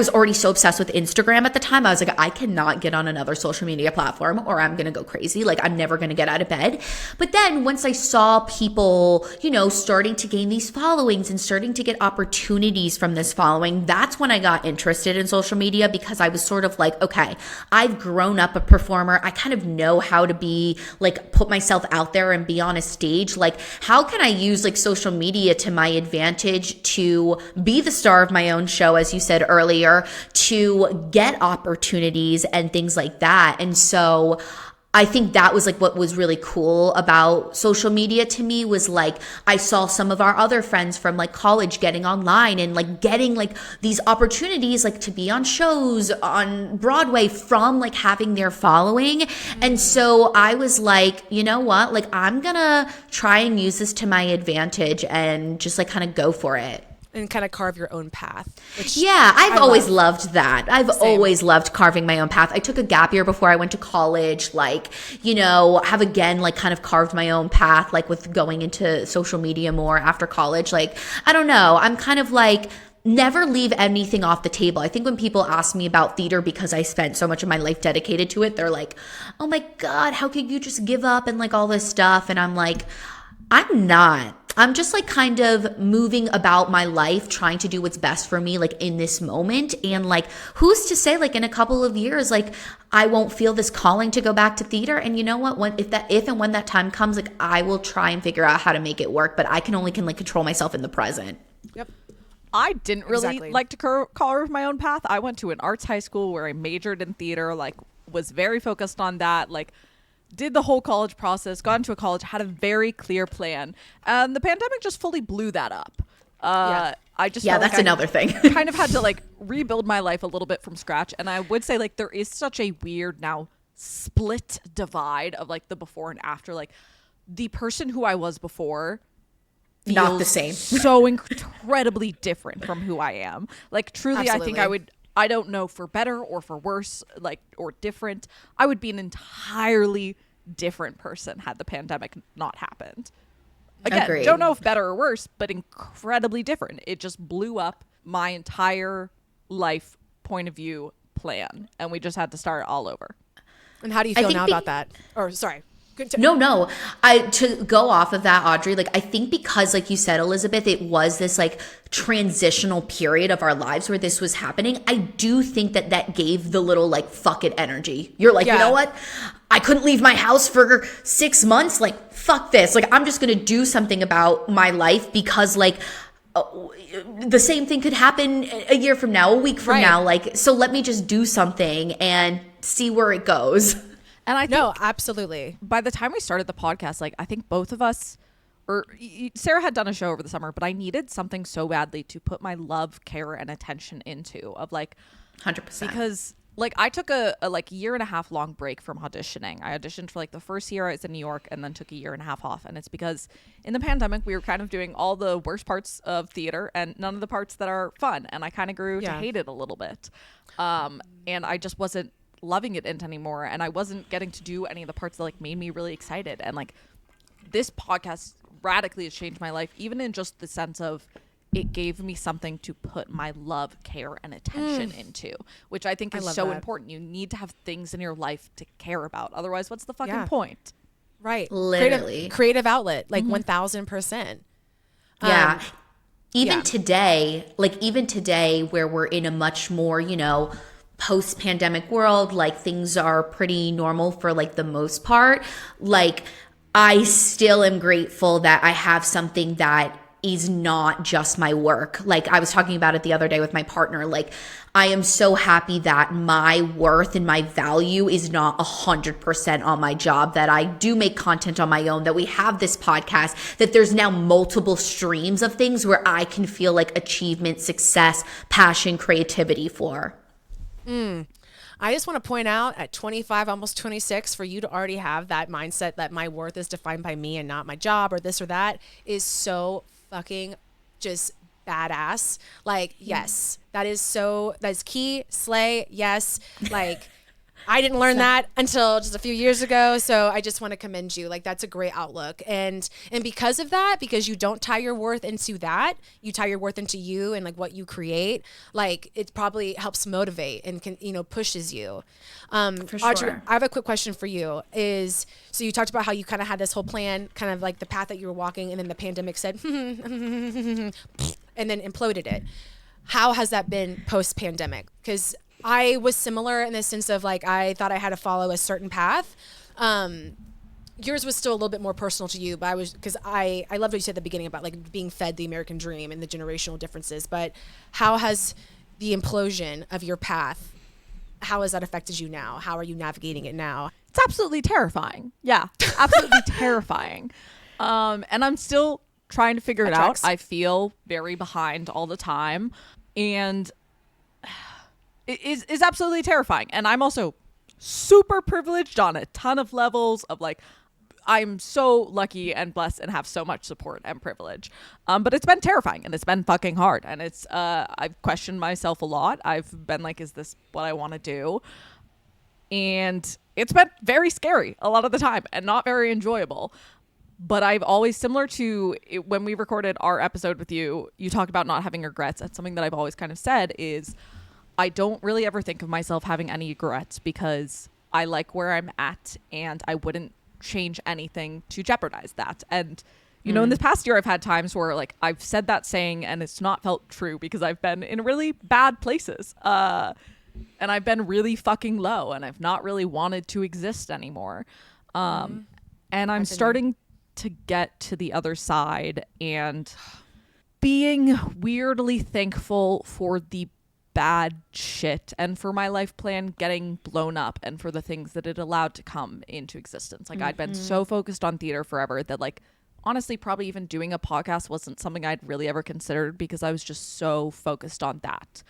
already so obsessed with Instagram at the time. I was like, I cannot get on another social media platform or I'm going to go crazy. Like, I'm never going to get out of bed. But then once I saw people, starting to gain these followings and starting to get opportunities from this following, that's when I got interested in social media, because I was sort of like, okay, I've grown up a performer. I kind of know how to be like, put myself out there and be on a stage. Like, how can I use like social media to my advantage to be the star of my own show, as you said earlier, to get opportunities and things like that. And so I think that was like what was really cool about social media to me, was like I saw some of our other friends from like college getting online and like getting like these opportunities like to be on shows on Broadway from like having their following. And so I was like, you know what, like I'm gonna try and use this to my advantage and just like kind of go for it. And kind of carve your own path. Yeah, I've always loved that. I've always loved carving my own path. I took a gap year before I went to college, like, have again, like kind of carved my own path, like with going into social media more after college. Like, I don't know. I'm kind of like, never leave anything off the table. I think when people ask me about theater, because I spent so much of my life dedicated to it, they're like, oh my God, how could you just give up and like all this stuff? And I'm like, I'm not. I'm just like kind of moving about my life, trying to do what's best for me, like in this moment. And like, who's to say like in a couple of years, like I won't feel this calling to go back to theater. And you know what, if and when that time comes, like I will try and figure out how to make it work, but I can like control myself in the present. Yep. I didn't really like to carve my own path. I went to an arts high school where I majored in theater, like was very focused on that, like did the whole college process, got into a college, had a very clear plan. And the pandemic just fully blew that up. I just felt that's like another thing. kind of had to like rebuild my life a little bit from scratch. And I would say like there is such a weird now split divide of like the before and after. Like the person who I was before feels not the same. So incredibly different from who I am. Like truly, Absolutely. I think I don't know, for better or for worse, like, or different. I would be an entirely different person had the pandemic not happened. Again, Agreed. Don't know if better or worse, but incredibly different. It just blew up my entire life point of view plan, and we just had to start all over. And how do you feel now about that? Or sorry. No. To go off of that, Audrey, like I think because like you said, Elizabeth, it was this like transitional period of our lives where this was happening. I do think that gave the little like fuck it energy. You're like, you know what? I couldn't leave my house for 6 months. Like, fuck this. Like, I'm just going to do something about my life because like the same thing could happen a year from now, a week from now. Like, so let me just do something and see where it goes. And I think no, absolutely. By the time we started the podcast, like I think both of us, or Sarah had done a show over the summer, but I needed something so badly to put my love, care, and attention into, of like 100%. Because like I took a like year and a half long break from auditioning. I auditioned for like the first year I was in New York and then took a year and a half off. And it's because in the pandemic, we were kind of doing all the worst parts of theater and none of the parts that are fun. And I kind of grew to hate it a little bit. And I just wasn't loving it anymore, and I wasn't getting to do any of the parts that like made me really excited. And like this podcast radically has changed my life, even in just the sense of it gave me something to put my love, care, and attention into, which I think is so important. You need to have things in your life to care about, otherwise what's the fucking point? Right. Literally creative outlet, like 1000%. Even today where we're in a much more post-pandemic world, like things are pretty normal for like the most part, like I still am grateful that I have something that is not just my work. Like I was talking about it the other day with my partner, like I am so happy that my worth and my value is not 100% on my job, that I do make content on my own, that we have this podcast, that there's now multiple streams of things where I can feel like achievement, success, passion, creativity for. I just want to point out at 25, almost 26, for you to already have that mindset that my worth is defined by me and not my job or this or that is so fucking just badass. Like, yes, that's key, slay, yes. Like, I didn't learn that until just a few years ago. So I just want to commend you. Like, that's a great outlook. And because of that, because you don't tie your worth into that, you tie your worth into you and like what you create, like it probably helps motivate and can, pushes you. For sure. Audrey, I have a quick question for you so you talked about how you kind of had this whole plan, kind of like the path that you were walking, and then the pandemic said, and then imploded it. How has that been post-pandemic? Because I was similar in the sense of like, I thought I had to follow a certain path. Yours was still a little bit more personal to you, but because I loved what you said at the beginning about like being fed the American dream and the generational differences. But how has the implosion of your path, how has that affected you now? How are you navigating it now? It's absolutely terrifying. Yeah, absolutely terrifying. And I'm still trying to figure it out. I feel very behind all the time. And it is absolutely terrifying. And I'm also super privileged on a ton of levels of like, I'm so lucky and blessed and have so much support and privilege. But it's been terrifying and it's been fucking hard. And it's, I've questioned myself a lot. I've been like, is this what I want to do? And it's been very scary a lot of the time and not very enjoyable. But I've always, similar to when we recorded our episode with you, you talked about not having regrets. And something that I've always kind of said is I don't really ever think of myself having any regrets because I like where I'm at and I wouldn't change anything to jeopardize that. And, in this past year, I've had times where like I've said that saying and it's not felt true because I've been in really bad places. And I've been really fucking low and I've not really wanted to exist anymore. And I'm starting to get to the other side and being weirdly thankful for the bad shit and for my life plan getting blown up and for the things that it allowed to come into existence. Like I'd been so focused on theater forever that like honestly probably even doing a podcast wasn't something I'd really ever considered because I was just so focused on that.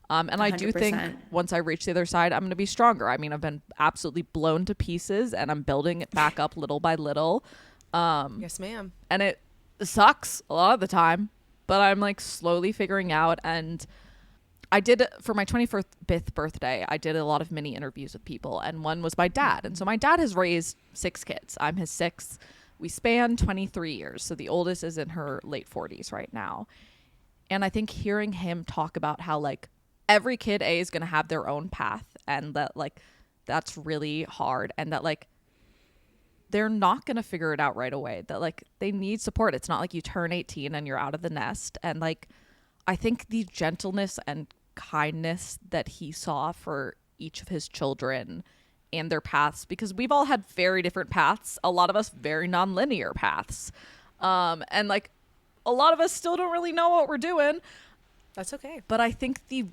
And 100%. I do think once I reach the other side, I'm going to be stronger. I mean, I've been absolutely blown to pieces and I'm building it back up little by little. Yes, ma'am. And it sucks a lot of the time, but I'm like slowly figuring out. And I did, for my 25th birthday, I did a lot of mini interviews with people. And one was my dad. And so my dad has raised 6 kids. I'm his 6th. We span 23 years. So the oldest is in her late 40s right now. And I think hearing him talk about how like every kid is going to have their own path and that like that's really hard and that like they're not going to figure it out right away, that like they need support. It's not like you turn 18 and you're out of the nest. And like I think the gentleness and kindness that he saw for each of his children and their paths, because we've all had very different paths, a lot of us very non-linear paths, and like a lot of us still don't really know what we're doing. That's okay. But I think the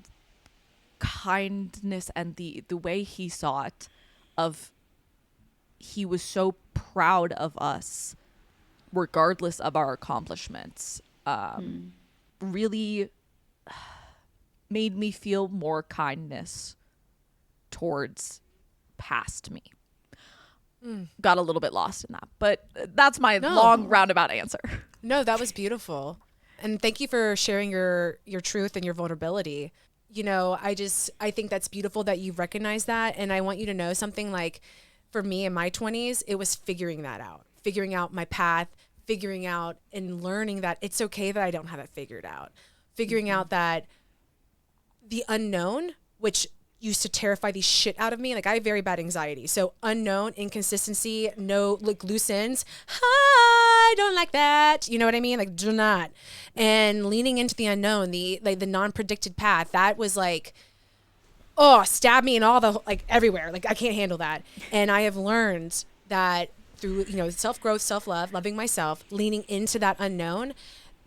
kindness and the way he saw it, of he was so proud of us regardless of our accomplishments, really made me feel more kindness towards past me. Got a little bit lost in that, but that's my long roundabout answer. No, that was beautiful. And thank you for sharing your truth and your vulnerability. I think that's beautiful that you've recognized that. And I want you to know something, like for me in my 20s, it was figuring out my path, figuring out and learning that it's okay that I don't have it figured out. Figuring out that the unknown, which used to terrify the shit out of me. Like I have very bad anxiety. So unknown, inconsistency, no like loose ends. I don't like that. You know what I mean? Like do not. And leaning into the unknown, the non-predicted path, that was like, stab me in all the, like everywhere. Like I can't handle that. And I have learned that through, self-growth, self-love, loving myself, leaning into that unknown,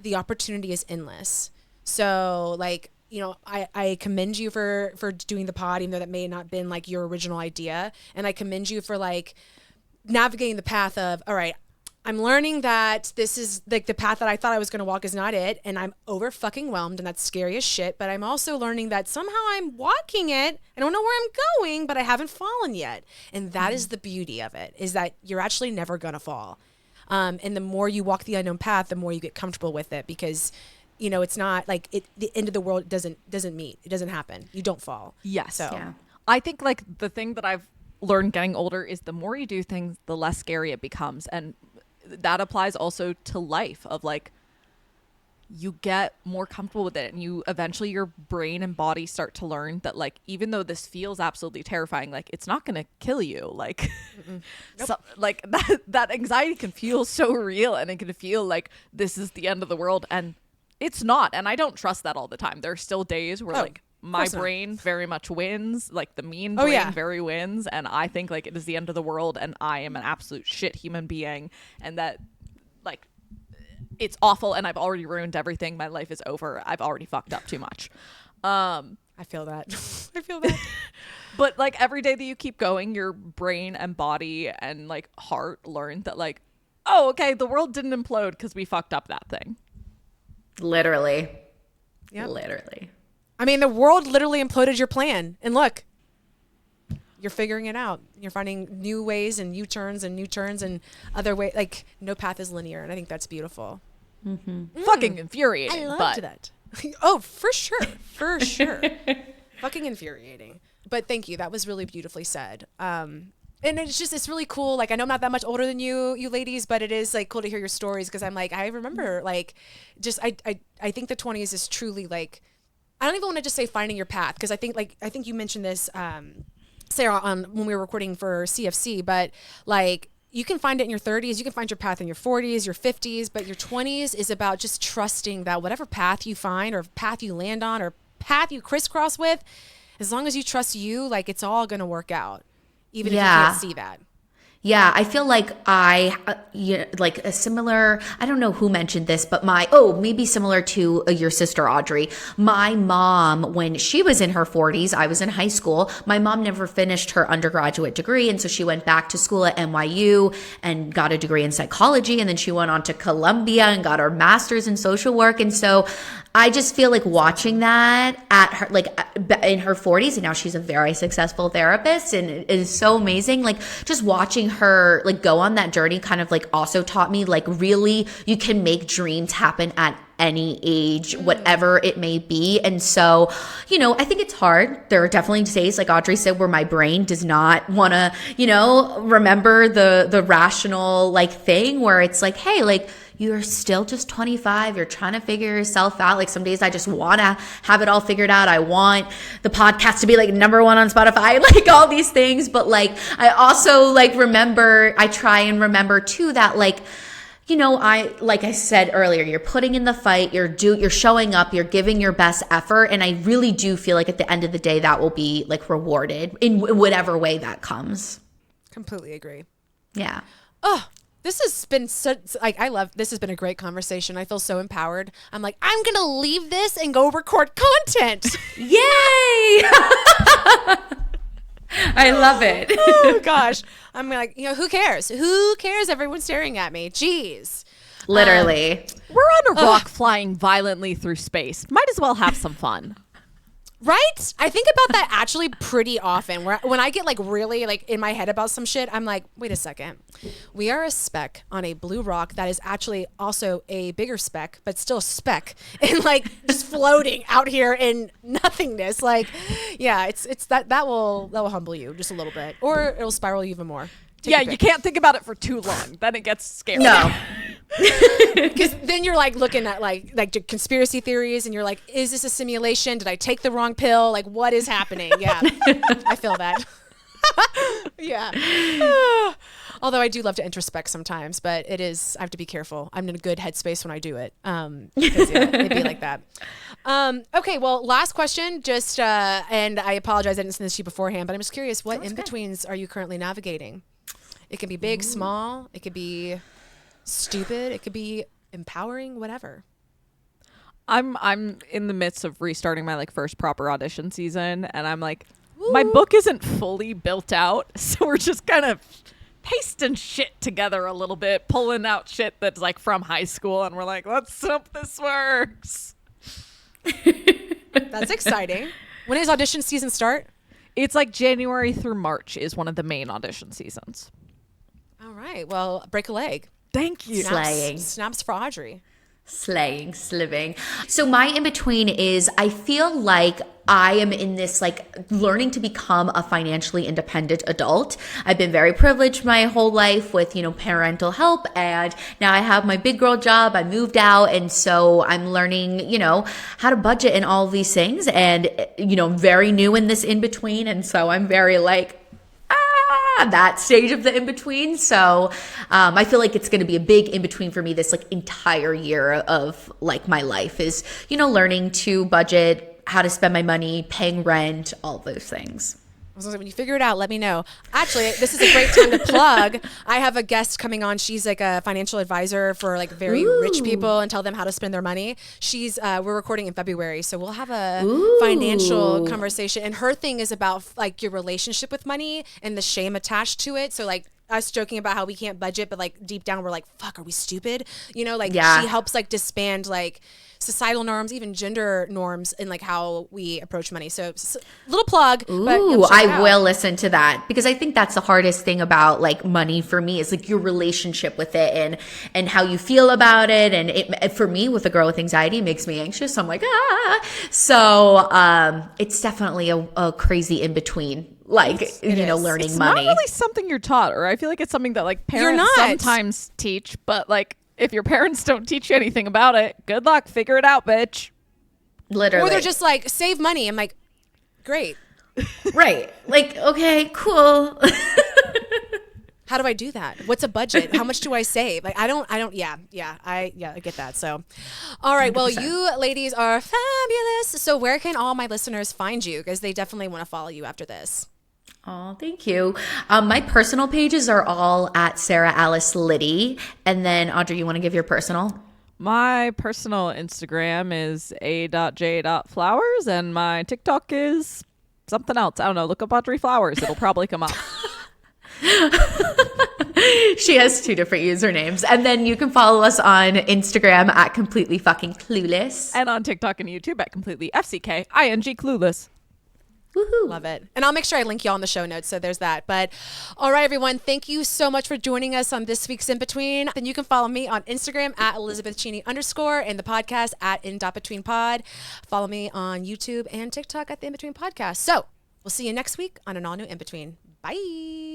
the opportunity is endless. So like, I commend you for doing the pod, even though that may not have been like your original idea. And I commend you for like navigating the path of, all right, I'm learning that this is like the path that I thought I was going to walk is not it. And I'm over fucking whelmed and that's scary as shit. But I'm also learning that somehow I'm walking it. I don't know where I'm going, but I haven't fallen yet. And that is the beauty of it, is that you're actually never going to fall. And the more you walk the unknown path, the more you get comfortable with it, because you know, it's not like the end of the world doesn't meet. It doesn't happen. You don't fall. Yes. So Yeah. I think like the thing that I've learned getting older is the more you do things, the less scary it becomes. And that applies also to life of like, you get more comfortable with it and you eventually your brain and body start to learn that like even though this feels absolutely terrifying, like it's not going to kill you, like Nope. so, like that anxiety can feel so real and it can feel like this is the end of the world, and it's not. And I don't trust that all the time. There are still days where like my brain very much wins, like the mean brain very wins, and I think like it is the end of the world and I am an absolute shit human being, and that like it's awful and I've already ruined everything. My life is over. I've already fucked up too much. I feel that. I feel that. But like every day that you keep going, your brain and body and like heart learn that like, oh, okay, the world didn't implode because we fucked up that thing. Literally. Yep. Literally. I mean, the world literally imploded your plan. And look, you're figuring it out. You're finding new ways and U-turns and other ways. Like, no path is linear. And I think that's beautiful. Fucking infuriating. I loved that. Oh, for sure. For sure. Fucking infuriating. But thank you. That was really beautifully said. And it's really cool. Like, I know I'm not that much older than you ladies, but it is like cool to hear your stories because I'm like, I remember like just, I think the 20s is truly like, I don't even want to just say finding your path because I think you mentioned this, Sarah, when we were recording for CFC, but like you can find it in your 30s, you can find your path in your 40s, your 50s, but your 20s is about just trusting that whatever path you find or path you land on or path you crisscross with, as long as you trust you, like it's all going to work out, even if you can't see that. Yeah, I feel like like a similar, I don't know who mentioned this, but maybe similar to your sister, Audrey. My mom, when she was in her 40s, I was in high school. My mom never finished her undergraduate degree. And so she went back to school at NYU and got a degree in psychology. And then she went on to Columbia and got her master's in social work. And so I just feel like watching that at her, like in her 40s, and now she's a very successful therapist, and it is so amazing. Like just watching her like go on that journey kind of like also taught me like really you can make dreams happen at any age, whatever it may be. And so, you know, I think it's hard. There are definitely days, like Audrey said, where my brain does not want to, you know, remember the rational like thing where it's like, hey, like, you're still just 25. You're trying to figure yourself out. Like some days I just want to have it all figured out. I want the podcast to be like #1 on Spotify, like all these things. But like, I also like I try and remember too that like, you know, like I said earlier, you're putting in the fight, you're showing up, you're giving your best effort. And I really do feel like at the end of the day, that will be like rewarded in whatever way that comes. Completely agree. Yeah. Oh, this has been this has been a great conversation. I feel so empowered. I'm like, I'm going to leave this and go record content. Yay! I love it. Oh gosh. I'm like, you know, who cares? Who cares? Everyone's staring at me. Jeez. Literally. We're on a rock flying violently through space. Might as well have some fun. Right? I think about that actually pretty often. When I get like really like in my head about some shit, I'm like, wait a second. We are a speck on a blue rock that is actually also a bigger speck, but still a speck, and like just floating out here in nothingness. Like, yeah, it's that will humble you just a little bit, or it'll spiral you even more. Yeah, you can't think about it for too long. Then it gets scary. No. Because then you're like looking at like conspiracy theories, and you're like, is this a simulation? Did I take the wrong pill? Like, what is happening? Yeah, I feel that. Yeah. Although I do love to introspect sometimes, but I have to be careful. I'm in a good headspace when I do it. Because, yeah, it'd be like that. Okay, well, last question. Just and I apologize I didn't send this to you beforehand, but I'm just curious, what in-betweens are you currently navigating? It can be big, small. It could be stupid. It could be empowering. Whatever. I'm in the midst of restarting my like first proper audition season, and I'm like, my book isn't fully built out, so we're just kind of pasting shit together a little bit, pulling out shit that's like from high school, and we're like, let's hope this works. That's exciting. When does audition season start? It's like January through March is one of the main audition seasons. All right. Well, break a leg. Thank you. Slaying. Snaps for Audrey. Slaying, sliving. So my in between is I feel like I am in this like learning to become a financially independent adult. I've been very privileged my whole life with, parental help. And now I have my big girl job. I moved out. And so I'm learning, how to budget and all of these things. And, very new in this in between. And so I'm very like, that stage of the in-between. So I feel like it's going to be a big in-between for me this like entire year of like my life is, learning to budget, how to spend my money, paying rent, all of those things. When you figure it out, let me know. Actually, this is a great time to plug. I have a guest coming on. She's like a financial advisor for like very rich people and tell them how to spend their money. We're recording in February, so we'll have a financial conversation. And her thing is about like your relationship with money and the shame attached to it. So like us joking about how we can't budget, but like deep down we're like, fuck, are we stupid? She helps like disband like societal norms, even gender norms in like how we approach money. So little plug. Ooh, I will listen to that because I think that's the hardest thing about like money for me is like your relationship with it and how you feel about it. And it, for me with a girl with anxiety, it makes me anxious. I'm like, So it's definitely a crazy in between. Like, learning it's money. It's not really something you're taught, or I feel like it's something that like parents sometimes teach, but like if your parents don't teach you anything about it, good luck. Figure it out, bitch. Literally. Or they're just like, save money. I'm like, great. Right. Like, okay, cool. How do I do that? What's a budget? How much do I save? Like, I get that. So, all right. 100%. Well, you ladies are fabulous. So where can all my listeners find you? Because they definitely want to follow you after this. Oh, thank you. My personal pages are all at Sarah Alice Liddy. And then Audrey, you want to give your personal? My personal Instagram is a.j.flowers and my TikTok is something else. I don't know. Look up Audrey Flowers. It'll probably come up. She has 2 different usernames. And then you can follow us on Instagram at completely fucking clueless. And on TikTok and YouTube at completely FCKING clueless. Woohoo. Love it. And I'll make sure I link you all in the show notes. So there's that. But all right, everyone. Thank you so much for joining us on this week's In Between. And you can follow me on Instagram at ElizabethCheney_ and the podcast at In.BetweenPod. Follow me on YouTube and TikTok at the In Between Podcast. So we'll see you next week on an all new In Between. Bye.